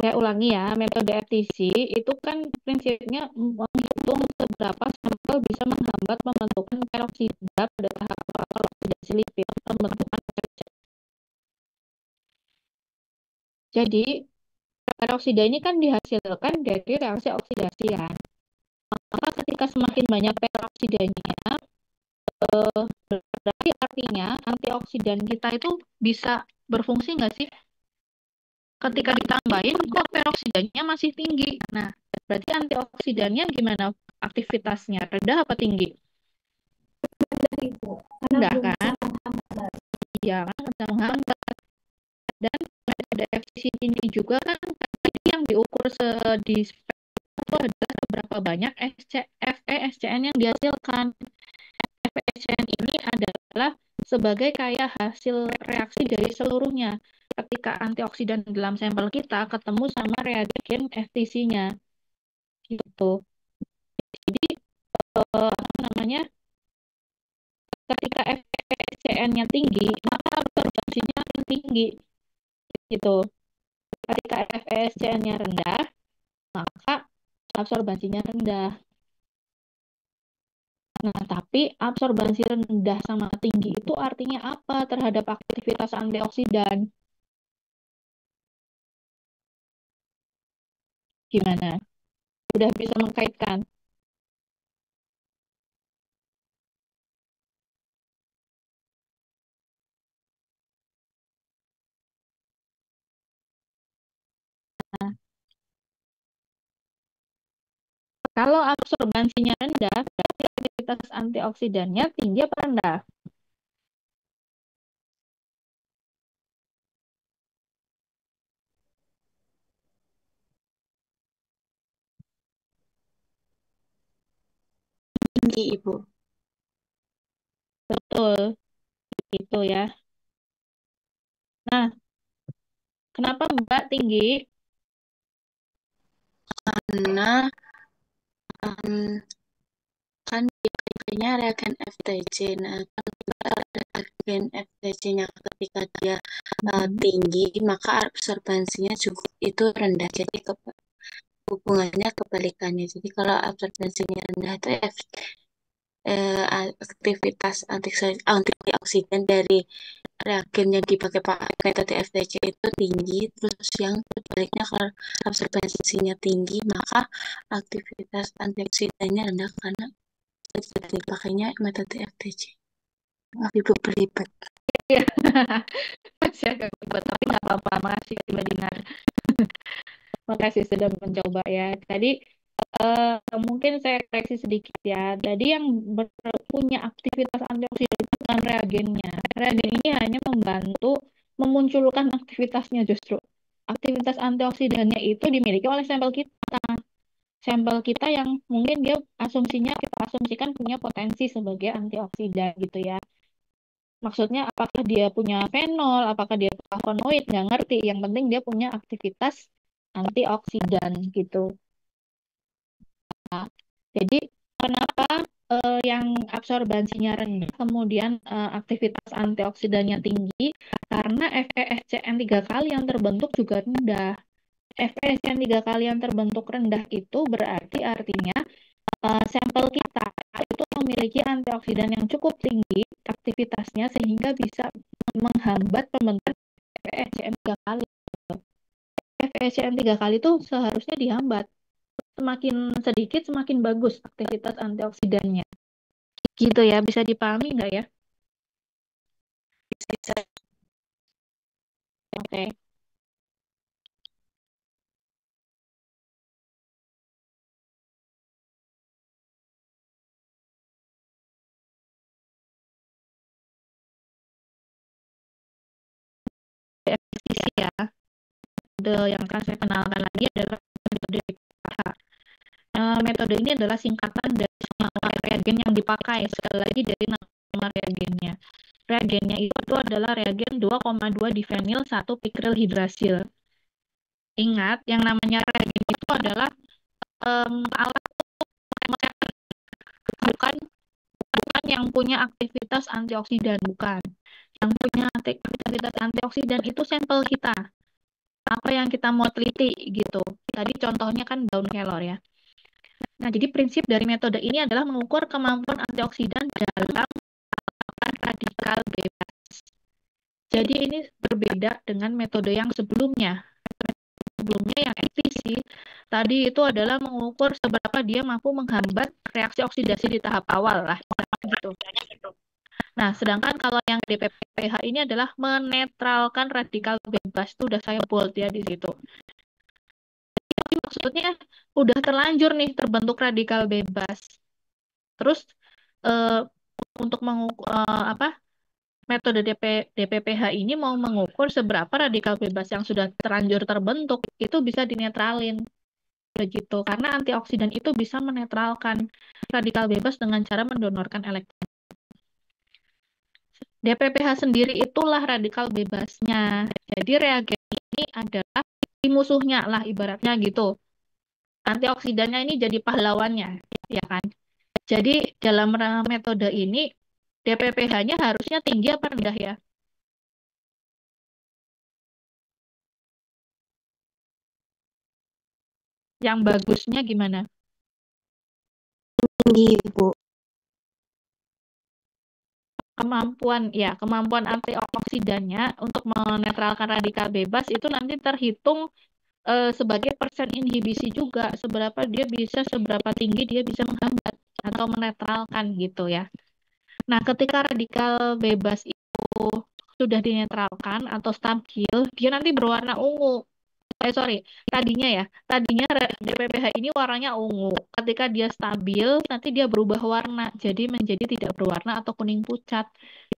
S1: Saya ulangi ya, metode FTC itu kan prinsipnya menghitung seberapa sampel bisa menghambat pembentukan peroksida pada tahap awal oksidasi lipid pembentukan peroksida. Jadi peroksida ini kan dihasilkan dari reaksi oksidasi ya. Maka ketika semakin banyak peroksidanya, berarti artinya antioksidan kita itu bisa berfungsi nggak sih? Ketika ditambahin kok peroksidanya masih tinggi. Nah, berarti antioksidannya gimana aktivitasnya? Rendah apa tinggi? Rendah kan? Iya kan, ada menghambat. Dan metode FTC ini juga kan tadi yang diukur di spek itu adalah berapa banyak FeSCN yang dihasilkan. FeSCN ini adalah sebagai kayak hasil reaksi dari seluruhnya. Ketika antioksidan dalam sampel kita ketemu sama reagen FTC-nya gitu. Jadi apa namanya? Ketika FeSCN-nya tinggi, maka absorbensinya akan tinggi gitu. Ketika FeSCN-nya rendah, maka absorbensinya rendah. Nah, tapi absorbensi rendah sama tinggi itu artinya apa terhadap aktivitas antioksidan? Gimana? Udah bisa mengkaitkan? Nah, kalau absorbensinya rendah, berarti aktivitas antioksidannya tinggi apa rendah?
S3: Tinggi, Ibu.
S1: Betul, gitu ya. Nah, kenapa Mbak tinggi?
S3: Karena kan dipakainya reagen FTC. Nah, kan reagen FTC-nya ketika dia tinggi, maka absorbensinya juga itu rendah. Jadi hubungannya kebalikannya. Jadi kalau absorbensinya rendah itu aktivitas antioksidan dari reagen yang dipakai metode FTC itu tinggi, terus yang sebaliknya kalau absorbensinya tinggi, maka aktivitas antioksidannya rendah karena dipakainya metode FTC. Maaf Ibu berlibat.
S1: Iya, masih agak ribet, tapi nggak apa-apa, masih Mbak Dinar. Makasih sudah mencoba ya. Tadi mungkin saya koreksi sedikit ya. Tadi yang punya aktivitas antioksidan itu bukan reagennya. Reagen ini hanya membantu memunculkan aktivitasnya justru. Aktivitas antioksidannya itu dimiliki oleh sampel kita. sampel kita yang mungkin dia asumsinya kita asumsikan punya potensi sebagai antioksidan gitu ya. Maksudnya apakah dia punya fenol, apakah dia flavonoid, nggak ngerti. Yang penting dia punya aktivitas antioksidan gitu. Nah, jadi kenapa yang absorbansinya rendah, kemudian aktivitas antioksidannya tinggi? Karena FeSCN 3 kali yang terbentuk juga rendah. FeSCN 3 kali yang terbentuk rendah itu berarti artinya sampel kita itu memiliki antioksidan yang cukup tinggi aktivitasnya sehingga bisa menghambat pembentukan FeSCN 3 kali. FeSCN 3 kali itu seharusnya dihambat. Semakin sedikit semakin bagus aktivitas antioksidannya. Gitu ya, bisa dipahami nggak ya?
S3: Bisa.
S1: Oke. Efisisi ya. Metode yang akan saya kenalkan lagi adalah metode DPH. Metode ini adalah singkatan dari nama reagen yang dipakai. Sekali lagi dari nama reagennya. Reagennya itu adalah reagen 2,2 difenil 1 pikril hidrasil. Ingat, yang namanya reagen itu adalah alat bukan yang punya aktivitas antioksidan, bukan. Yang punya aktivitas antioksidan itu sampel kita. Apa yang kita mau teliti gitu. Tadi contohnya kan daun kelor ya. Nah, jadi prinsip dari metode ini adalah mengukur kemampuan antioksidan dalam radikal bebas. Jadi ini berbeda dengan metode yang sebelumnya. Sebelumnya yang FTC tadi itu adalah mengukur seberapa dia mampu menghambat reaksi oksidasi di tahap awal lah gitu. Nah, sedangkan kalau yang DPPH ini adalah menetralkan radikal bebas. Itu udah saya bold ya di situ. Jadi maksudnya udah terlanjur nih terbentuk radikal bebas. Terus untuk metode DPPH ini mau mengukur seberapa radikal bebas yang sudah terlanjur terbentuk itu bisa dinetralin begitu karena antioksidan itu bisa menetralkan radikal bebas dengan cara mendonorkan elektron. DPPH sendiri itulah radikal bebasnya. Jadi reagen ini adalah musuhnya lah ibaratnya gitu. Antioksidannya ini jadi pahlawannya, ya kan? Jadi dalam metode ini DPPH-nya harusnya tinggi apa rendah ya? Yang bagusnya gimana?
S3: Tinggi, Bu.
S1: Kemampuan antioksidannya untuk menetralkan radikal bebas itu nanti terhitung sebagai persen inhibisi juga, seberapa tinggi dia bisa menghambat atau menetralkan gitu ya. Nah, ketika radikal bebas itu sudah dinetralkan atau stabil, dia nanti berwarna ungu. Tadinya DPPH ini warnanya ungu. Ketika dia stabil, nanti dia berubah warna, jadi menjadi tidak berwarna atau kuning pucat.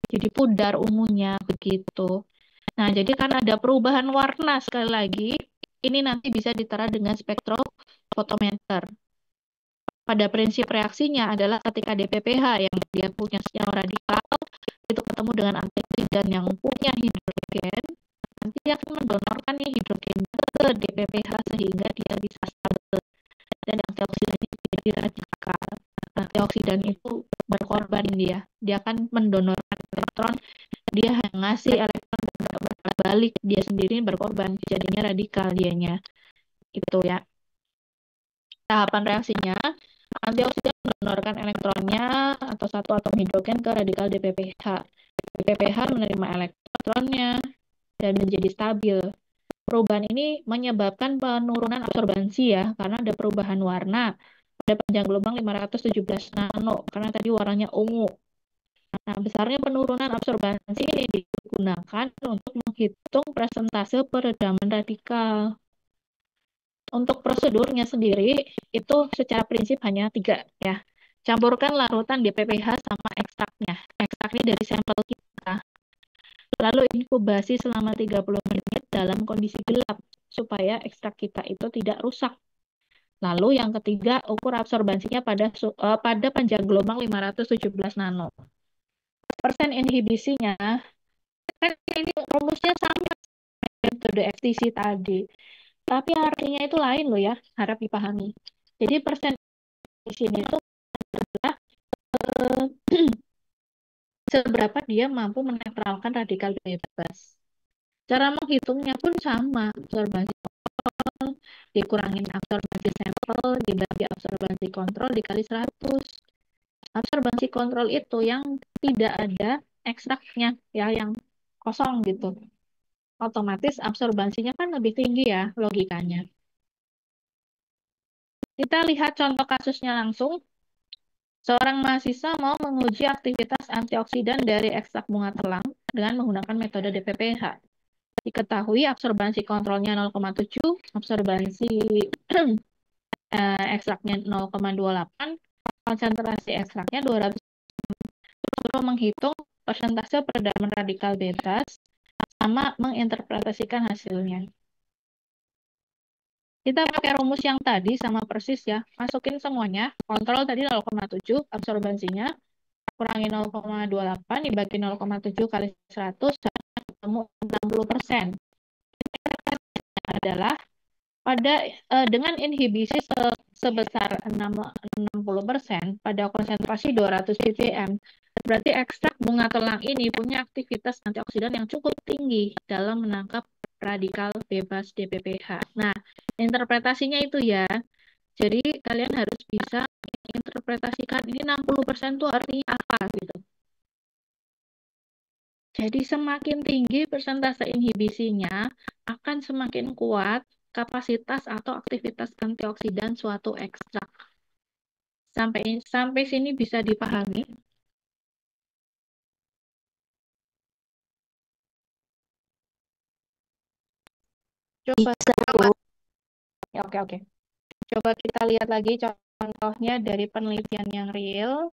S1: Jadi pudar ungunya begitu. Nah, jadi karena ada perubahan warna sekali lagi, ini nanti bisa ditera dengan spektrofotometer. Pada prinsip reaksinya adalah ketika DPPH yang dia punya senyawa radikal itu ketemu dengan antioksidan yang punya hidrogen, nanti dia akan mendonorkan hidrogennya ke DPPH sehingga dia bisa stabil dan antioksidan itu jadi radikal. Antioksidan itu berkorban dia akan mendonorkan elektron, dia ngasih elektron balik, dia sendiri berkorban, jadinya radikal dianya. Itu ya. Tahapan reaksinya, antioksidan mendonorkan elektronnya atau satu atom hidrogen ke radikal DPPH. DPPH menerima elektronnya dan menjadi stabil. Perubahan ini menyebabkan penurunan absorbansi ya, karena ada perubahan warna. Pada panjang gelombang 517 nano, karena tadi warnanya ungu. Nah, besarnya penurunan absorbansi ini digunakan untuk menghitung persentase peredaman radikal. Untuk prosedurnya sendiri, itu secara prinsip hanya 3 ya. Campurkan larutan DPPH sama ekstraknya. Ekstraknya dari sampel kita. Lalu inkubasi selama 30 menit dalam kondisi gelap supaya ekstrak kita itu tidak rusak. Lalu yang ketiga, ukur absorbansinya pada panjang gelombang 517 nano. Persen inhibisinya, kan ini rumusnya sama metode FTC tadi. Tapi artinya itu lain loh ya, harap dipahami. Jadi persen di sini itu adalah seberapa dia mampu menetralkan radikal bebas. Cara menghitungnya pun sama, absorbansi dikurangin absorbansi sampel dibagi absorbansi kontrol dikali 100. Absorbansi kontrol itu yang tidak ada ekstraknya, ya, yang kosong gitu. Otomatis absorbansinya kan lebih tinggi ya logikanya. Kita lihat contoh kasusnya langsung. Seorang mahasiswa mau menguji aktivitas antioksidan dari ekstrak bunga telang dengan menggunakan metode DPPH. Diketahui absorbansi kontrolnya 0,7, absorbansi ekstraknya 0,28, konsentrasi ekstraknya 200. Perlu menghitung persentase peredaran radikal bebas sama menginterpretasikan hasilnya. Kita pakai rumus yang tadi sama persis ya. Masukin semuanya. Kontrol tadi 0,7 absorbansinya. Kurangi 0,28 dibagi 0,7 kali 100 ketemu 60%. Adalah dengan inhibisi sebesar 60% pada konsentrasi 200 ppm. Berarti ekstrak bunga telang ini punya aktivitas antioksidan yang cukup tinggi dalam menangkap radikal bebas DPPH. Nah, interpretasinya itu ya. Jadi kalian harus bisa interpretasikan ini 60% itu artinya apa gitu. Jadi semakin tinggi persentase inhibisinya akan semakin kuat kapasitas atau aktivitas antioksidan suatu ekstrak. Sampai sini bisa dipahami? Coba ya, oke. Coba kita lihat lagi contohnya dari penelitian yang real.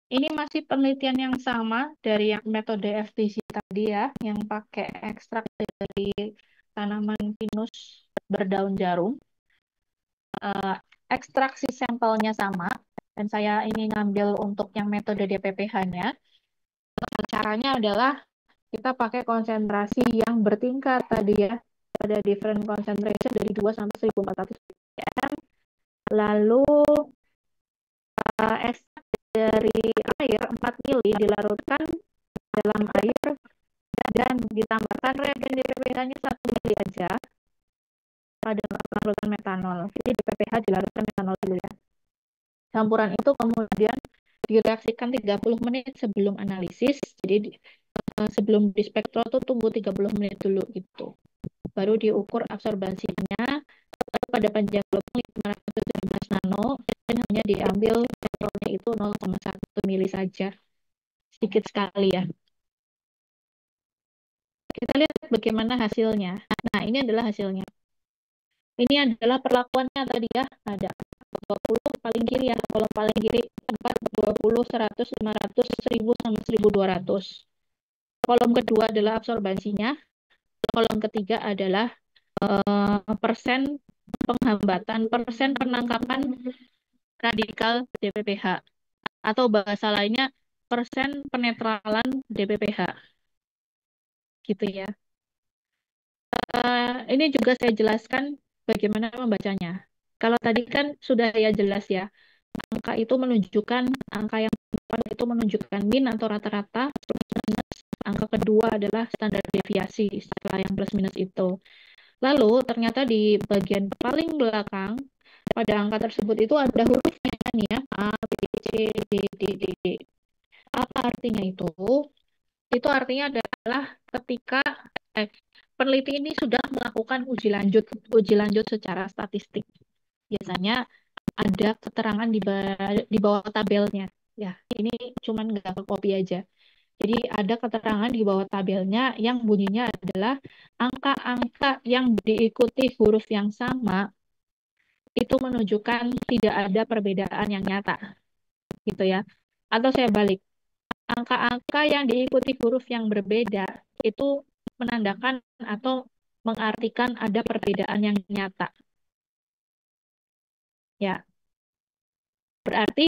S1: Ini masih penelitian yang sama dari yang metode FTC tadi ya, yang pakai ekstrak dari tanaman pinus berdaun jarum. Ekstraksi sampelnya sama, dan saya ini ngambil untuk yang metode DPPH-nya. Caranya adalah kita pakai konsentrasi yang bertingkat tadi ya, ada different concentration dari 2 sampai 1400 ppm. Lalu ekstrak dari air 4 mili dilarutkan dalam air dan ditambahkan reagen DPPH-nya 1 mili aja pada larutan metanol. Jadi DPPH dilarutkan metanol dulu ya. Campuran itu kemudian direaksikan 30 menit sebelum analisis. Jadi sebelum di spektro tuh tunggu 30 menit dulu gitu. Baru diukur absorbansinya pada panjang gelombang 517 nano dan hanya diambil sampelnya itu 0,1 mili saja. Sedikit sekali ya. Kita lihat bagaimana hasilnya. Nah, ini adalah hasilnya. Ini adalah perlakuannya tadi ya. Ada 20 paling kiri ya. Kolom paling kiri 4, 20, 100, 500, 1000 sama 1200. Kolom kedua adalah absorbansinya. Kolom ketiga adalah persen penghambatan, persen penangkapan radikal DPPH. Atau bahasa lainnya persen penetralan DPPH. Gitu ya. Ini juga saya jelaskan bagaimana membacanya. Kalau tadi kan sudah ya jelas ya, angka itu menunjukkan, angka yang depan itu menunjukkan min atau rata-rata, angka kedua adalah standar deviasi setelah yang plus minus itu. Lalu ternyata di bagian paling belakang pada angka tersebut itu ada hurufnya nih ya, A, B, C, D, D, D, D. Apa artinya itu? Itu artinya adalah ketika peneliti ini sudah melakukan uji lanjut secara statistik. Biasanya ada keterangan di bawah tabelnya. Ya, ini cuman nggak ke copy aja. Jadi ada keterangan di bawah tabelnya yang bunyinya adalah angka-angka yang diikuti huruf yang sama itu menunjukkan tidak ada perbedaan yang nyata. Gitu ya. Atau saya balik. Angka-angka yang diikuti huruf yang berbeda itu menandakan atau mengartikan ada perbedaan yang nyata. Ya, berarti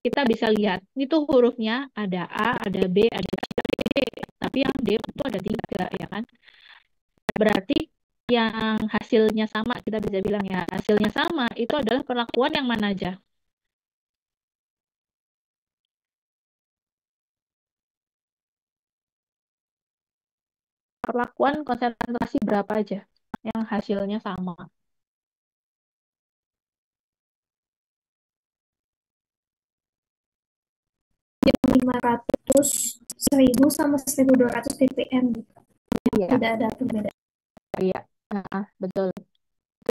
S1: kita bisa lihat itu hurufnya ada A, ada B, ada C, ada D. Tapi yang D itu ada 3, ya kan? Berarti yang hasilnya sama, kita bisa bilang ya, hasilnya sama, itu adalah perlakuan yang mana aja? Perlakuan konsentrasi berapa aja yang hasilnya sama?
S4: Yang 500, 1000 sama 1200 ppm.
S1: Iya,
S4: Tidak ada perbedaan.
S1: iya. Betul.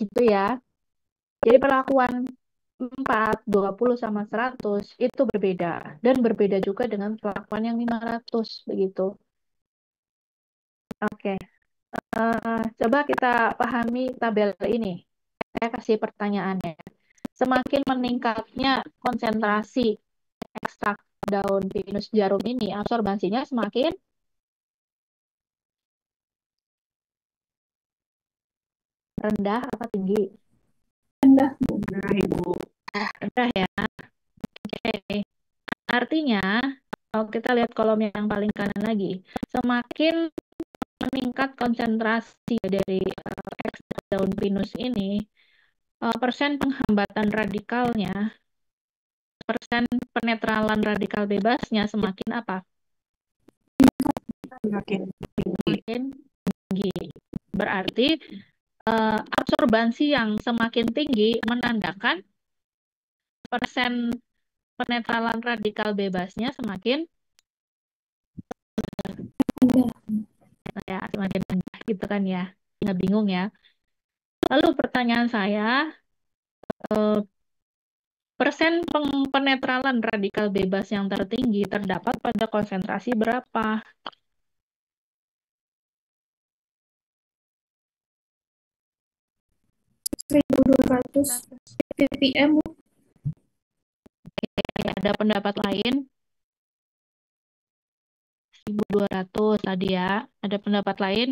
S1: Itu ya. Jadi perlakuan 4, 20 sama 100 itu berbeda. Dan berbeda juga dengan perlakuan yang 500, begitu. Oke. Coba kita pahami tabel ini. Saya kasih pertanyaannya. Semakin meningkatnya konsentrasi ekstrak daun pinus jarum ini, absorbansinya semakin rendah apa tinggi?
S4: Rendah.
S1: Rendah ya. Oke. Artinya, kalau kita lihat kolom yang paling kanan lagi, semakin meningkat konsentrasi dari ekstrak daun pinus ini, persen penghambatan radikalnya, persen penetralan radikal bebasnya semakin apa?
S3: Semakin
S1: Semakin tinggi. Berarti absorbansi yang semakin tinggi menandakan persen penetralan radikal bebasnya semakin
S4: Rendah.
S1: ya semakin rendah gitu kan ya. Nggak bingung ya. Lalu pertanyaan saya, eh, persen penetralan radikal bebas yang tertinggi terdapat pada konsentrasi berapa?
S4: 1200 ppm.
S1: Ada pendapat lain? 1200 tadi ya. Ada pendapat lain?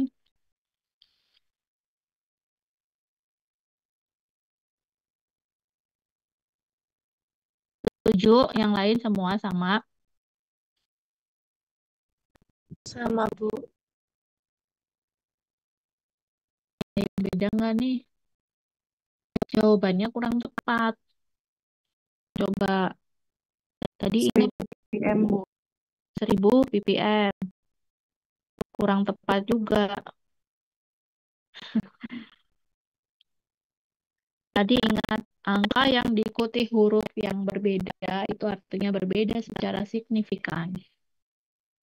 S1: Setuju, yang lain semua sama.
S3: sama Bu.
S1: Beda nggak nih? Jawabannya kurang tepat. Coba tadi ingat
S3: ppm Bu.
S1: 1000 ppm. Kurang tepat juga. Tadi ingat angka yang diikuti huruf yang berbeda itu artinya berbeda secara signifikan.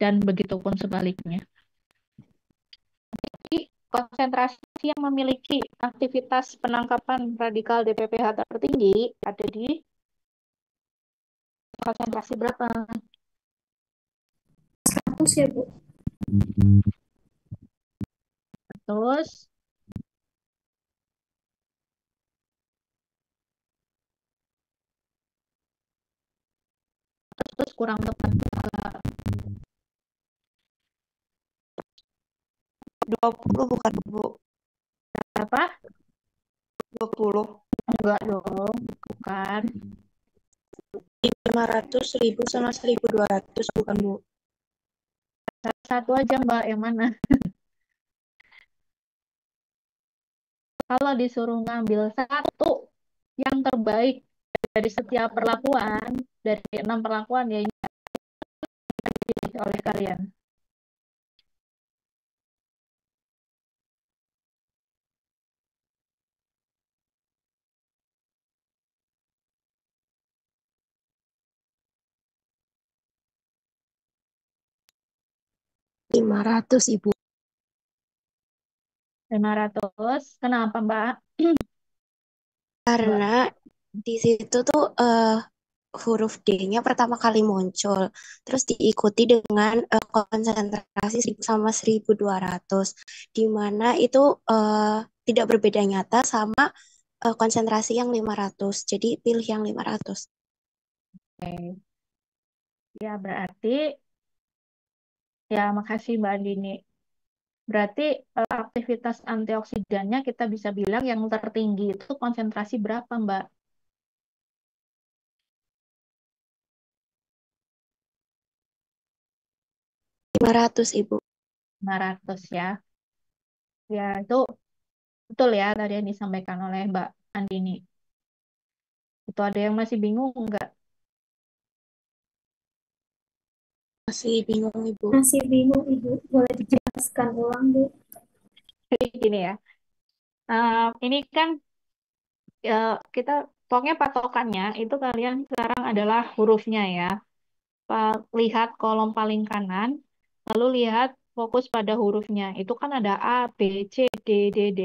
S1: Dan begitupun sebaliknya. Jadi konsentrasi yang memiliki aktivitas penangkapan radikal DPPH tertinggi ada di konsentrasi berapa?
S4: 100 ya Bu.
S1: Terus kurang tepat juga.
S3: 20 bukan Bu.
S1: Berapa?
S3: 20.
S1: Enggak dong, bukan.
S3: 500, 1000 sama 1200 bukan Bu.
S1: Satu aja Mbak, yang mana? Kalau disuruh ngambil satu yang terbaik dari setiap perlakuan, dari 6 perlakuan ya ini dipilih oleh kalian.
S3: Lima ratus Ibu.
S1: 500. Kenapa Mbak?
S3: Karena di situ tuh huruf D-nya pertama kali muncul, terus diikuti dengan konsentrasi 1000 sama 1200, di mana itu tidak berbeda nyata sama konsentrasi yang 500. Jadi pilih yang 500.
S1: Oke. Ya berarti, ya makasih Mbak Andini. Berarti aktivitas antioksidannya kita bisa bilang yang tertinggi itu konsentrasi berapa Mbak?
S3: 500, Ibu.
S1: 500 ya. Ya, itu betul ya tadi yang disampaikan oleh Mbak Andini. Itu ada yang masih bingung nggak?
S3: Masih bingung, Ibu.
S4: Masih bingung, Ibu. Boleh dijelaskan ulang, Bu?
S1: Jadi gini ya. Ini kan kita pokoknya patokannya itu kalian sekarang adalah hurufnya ya. Lihat kolom paling kanan, lalu lihat fokus pada hurufnya. Itu kan ada A, B, C, D, D, D.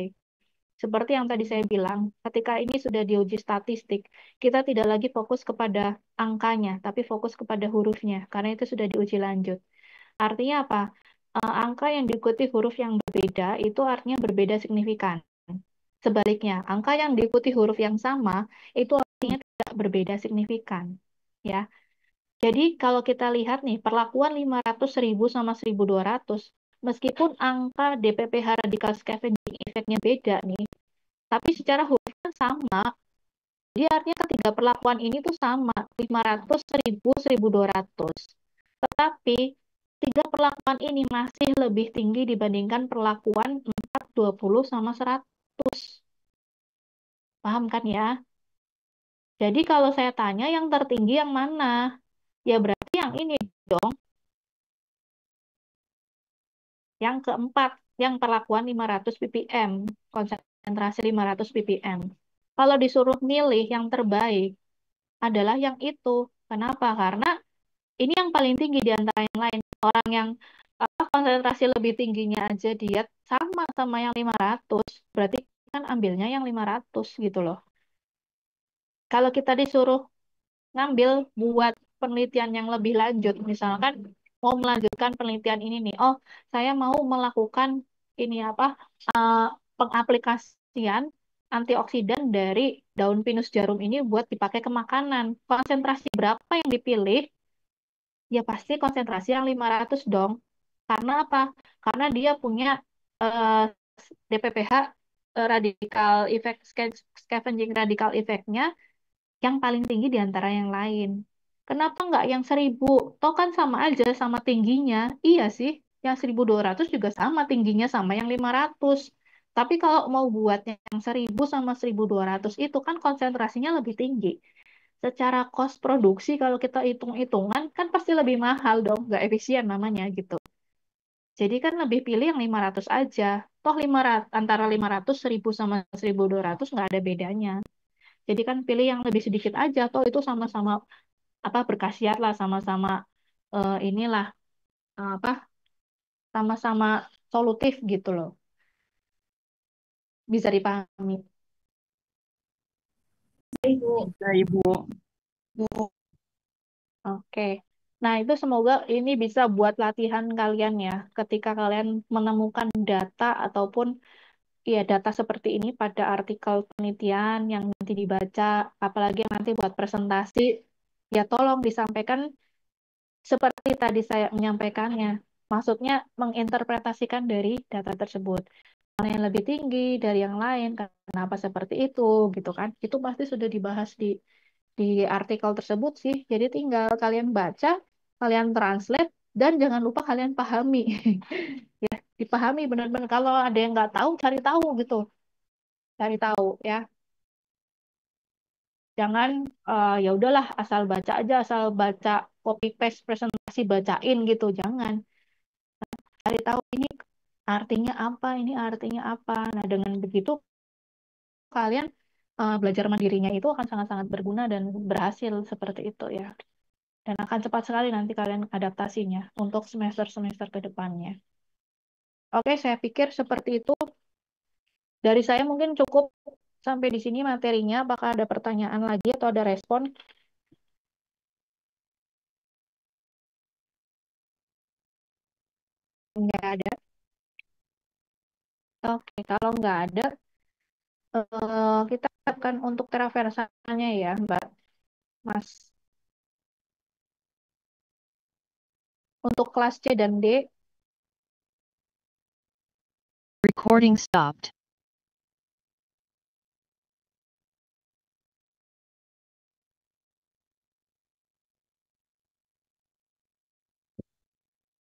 S1: Seperti yang tadi saya bilang, ketika ini sudah diuji statistik, kita tidak lagi fokus kepada angkanya, tapi fokus kepada hurufnya, karena itu sudah diuji lanjut. Artinya apa? Angka yang diikuti huruf yang berbeda itu artinya berbeda signifikan. Sebaliknya, angka yang diikuti huruf yang sama itu artinya tidak berbeda signifikan. Ya. Jadi kalau kita lihat nih, perlakuan 500.000 sama 1.200, meskipun angka DPPH radikal scavenging efeknya beda nih, tapi secara huruf kan sama. Jadi artinya ketiga perlakuan ini tuh sama, 500, 1.000, 1.200. Tetapi tiga perlakuan ini masih lebih tinggi dibandingkan perlakuan 4, 20, sama 100. Paham kan ya? Jadi kalau saya tanya yang tertinggi yang mana? Ya berarti yang ini dong, yang keempat, yang perlakuan 500 ppm, konsentrasi 500 ppm. Kalau disuruh milih yang terbaik adalah yang itu. Kenapa? Karena ini yang paling tinggi di antara yang lain. Orang yang konsentrasi lebih tingginya aja diet sama yang 500, berarti kan ambilnya yang 500 gitu loh. Kalau kita disuruh ngambil buat penelitian yang lebih lanjut, misalkan mau melanjutkan penelitian ini nih, oh saya mau melakukan ini apa, eh, pengaplikasian antioksidan dari daun pinus jarum ini buat dipakai ke makanan. Konsentrasi berapa yang dipilih? Ya pasti konsentrasi yang 500 dong. Karena apa? Karena dia punya eh, DPPH, radikal efek scavenging radikal efeknya yang paling tinggi di antara yang lain. Kenapa nggak yang 1.000? Toh kan sama aja sama tingginya. Iya sih, yang 1.200 juga sama tingginya sama yang 500. Tapi kalau mau buat yang 1.000 sama 1.200 itu kan konsentrasinya lebih tinggi. Secara cost produksi kalau kita hitung-hitungan kan pasti lebih mahal dong, nggak efisien namanya gitu. Jadi kan lebih pilih yang 500 aja. Toh 500, antara 500, 1.000 sama 1.200 nggak ada bedanya. Jadi kan pilih yang lebih sedikit aja. Toh itu sama-sama apa berkhasiat lah, sama-sama inilah apa, sama-sama solutif gitu loh. Bisa dipahami.
S4: Ibu.
S2: Bisa Ibu.
S1: Oke. Nah, itu semoga ini bisa buat latihan kalian ya. Ketika kalian menemukan data ataupun ya data seperti ini pada artikel penelitian yang nanti dibaca, apalagi yang nanti buat presentasi, ya tolong disampaikan seperti tadi saya menyampaikannya. Maksudnya menginterpretasikan dari data tersebut. Mana yang lebih tinggi dari yang lain, kenapa seperti itu, gitu kan. Itu pasti sudah dibahas di artikel tersebut sih. Jadi tinggal kalian baca, kalian translate, dan jangan lupa kalian pahami. Ya, dipahami benar-benar. Kalau ada yang nggak tahu, cari tahu gitu. Cari tahu ya. Jangan ya udahlah asal baca aja, asal baca copy paste presentasi bacain gitu. Jangan. Cari tahu ini artinya apa, ini artinya apa. Nah, dengan begitu kalian belajar mandirinya itu akan sangat-sangat berguna dan berhasil seperti itu ya. Dan akan cepat sekali nanti kalian adaptasinya untuk semester-semester ke depannya. Oke, saya pikir seperti itu. Dari saya mungkin cukup sampai di sini materinya. Apakah ada pertanyaan lagi atau ada respon? Nggak ada. Oke, kalau nggak ada, kita akan untuk teraversanya ya, Mbak, Mas. Untuk kelas C dan D,
S5: Recording stopped.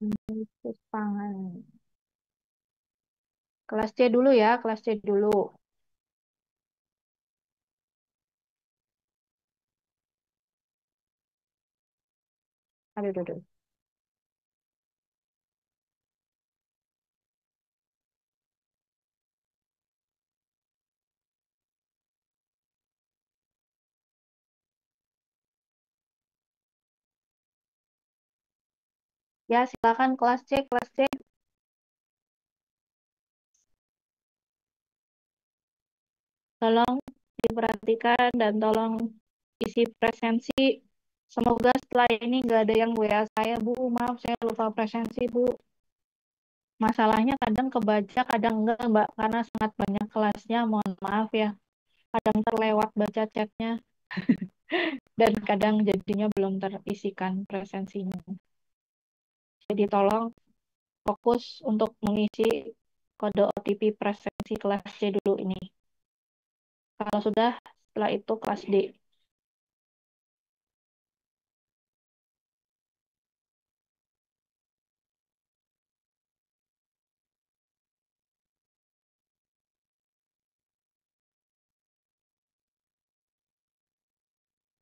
S1: Analisis pangan. Kelas C dulu ya, kelas C dulu. Aduh, aduh, aduh. Ya, silakan kelas C, kelas C. Tolong diperhatikan dan tolong isi presensi. Semoga setelah ini nggak ada yang WA saya, Bu. Maaf, saya lupa presensi, Bu. Masalahnya kadang kebaca, kadang enggak, Mbak. Karena sangat banyak kelasnya, mohon maaf ya. Kadang terlewat baca chatnya, dan kadang jadinya belum terisikan presensinya. Jadi tolong fokus untuk mengisi kode OTP presensi kelas C dulu ini. Kalau sudah, setelah itu kelas D.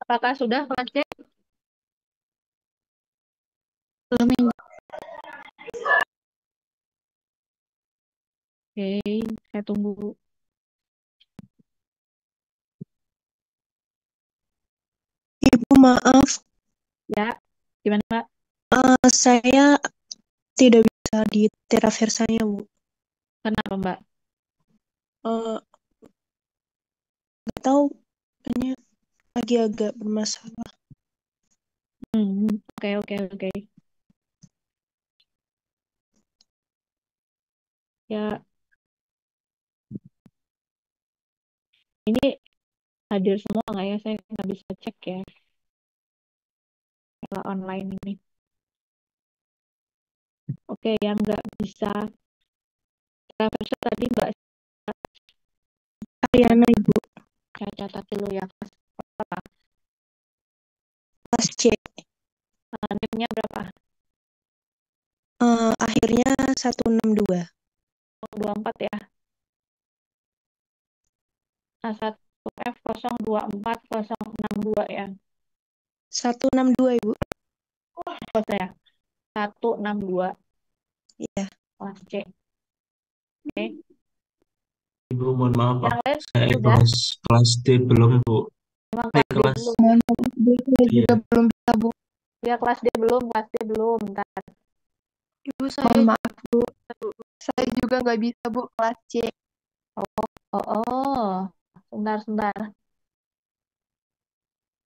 S1: Apakah sudah kelas C?
S3: Belum yang
S1: Oke, saya tunggu.
S6: Ibu, maaf,
S1: Ya, gimana, Mbak?
S6: saya tidak bisa di Teraversanya, Bu.
S1: Kenapa, Mbak?
S6: Eh, nggak tahu, kayaknya lagi agak bermasalah.
S1: Oke, oke, oke. Ya, ini hadir semua nggak ya? Saya nggak bisa cek ya, kalau online ini. Oke, yang nggak bisa Traversa tadi Mbak,
S6: Ariana, Ibu,
S1: saya catat dulu ya. Apa?
S6: kelas C.
S1: NIM-nya berapa?
S6: Akhirnya 162.
S1: 24 ya. A1F024062 ya.
S6: 162, Ibu.
S1: Oh, saya 162
S6: Iya.
S1: kelas C. Oke.
S7: Ibu, mohon maaf,
S1: Yang lain
S7: saya
S1: sudah?
S7: kelas D belum, Bu.
S1: Memang
S7: Saya
S1: kelas D
S7: kelas
S1: belum.
S7: Iya.
S6: juga belum bisa, Bu.
S1: Ya, kelas D belum, kelas D belum. Bentar.
S6: Ibu, mohon maaf, Bu. Saya juga nggak bisa, Bu, kelas C.
S1: Oh. Sebentar.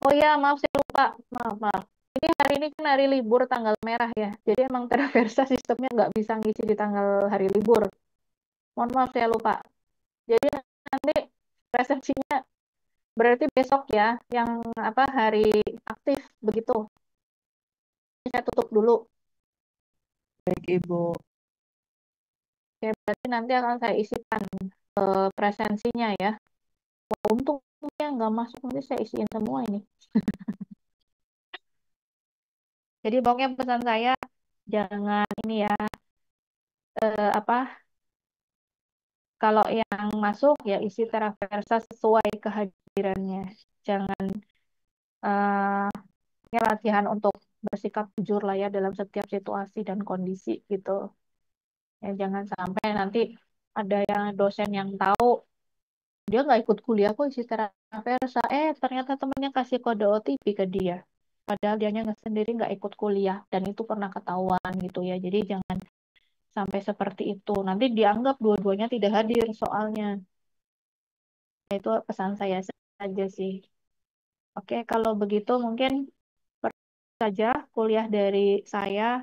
S1: Oh ya, maaf saya lupa. Maaf. Ini hari ini kan hari libur tanggal merah ya. Jadi emang Traversa sistemnya nggak bisa ngisi di tanggal hari libur. Mohon maaf saya lupa. Jadi nanti presensinya berarti besok ya, yang apa hari aktif begitu. Saya tutup dulu.
S6: Baik, Ibu.
S1: Oke, berarti nanti akan saya isikan presensinya ya. Wah, untungnya nggak masuk, nanti saya isiin semua ini. Jadi pokoknya pesan saya jangan ini ya, apa, kalau yang masuk ya isi Teraversa sesuai kehadirannya. Jangan ini latihan untuk bersikap jujur lah ya dalam setiap situasi dan kondisi gitu. Ya jangan sampai nanti ada yang dosen yang tahu dia nggak ikut kuliah kok isi Teraversa. Ternyata temennya kasih kode OTP ke dia. Padahal dianya sendiri nggak ikut kuliah dan itu pernah ketahuan gitu ya. Jadi jangan sampai seperti itu. Nanti dianggap dua-duanya tidak hadir soalnya. Itu pesan saya saja sih. Oke, kalau begitu mungkin saja kuliah dari saya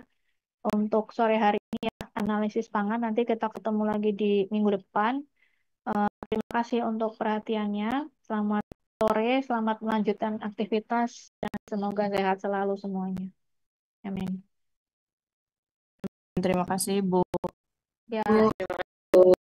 S1: untuk sore hari ini ya, analisis pangan. Nanti kita ketemu lagi di minggu depan. Terima kasih untuk perhatiannya. Selamat sore, selamat melanjutkan aktivitas dan semoga sehat selalu semuanya. Amin.
S6: Terima kasih, Bu.
S1: Ya.
S3: Bu.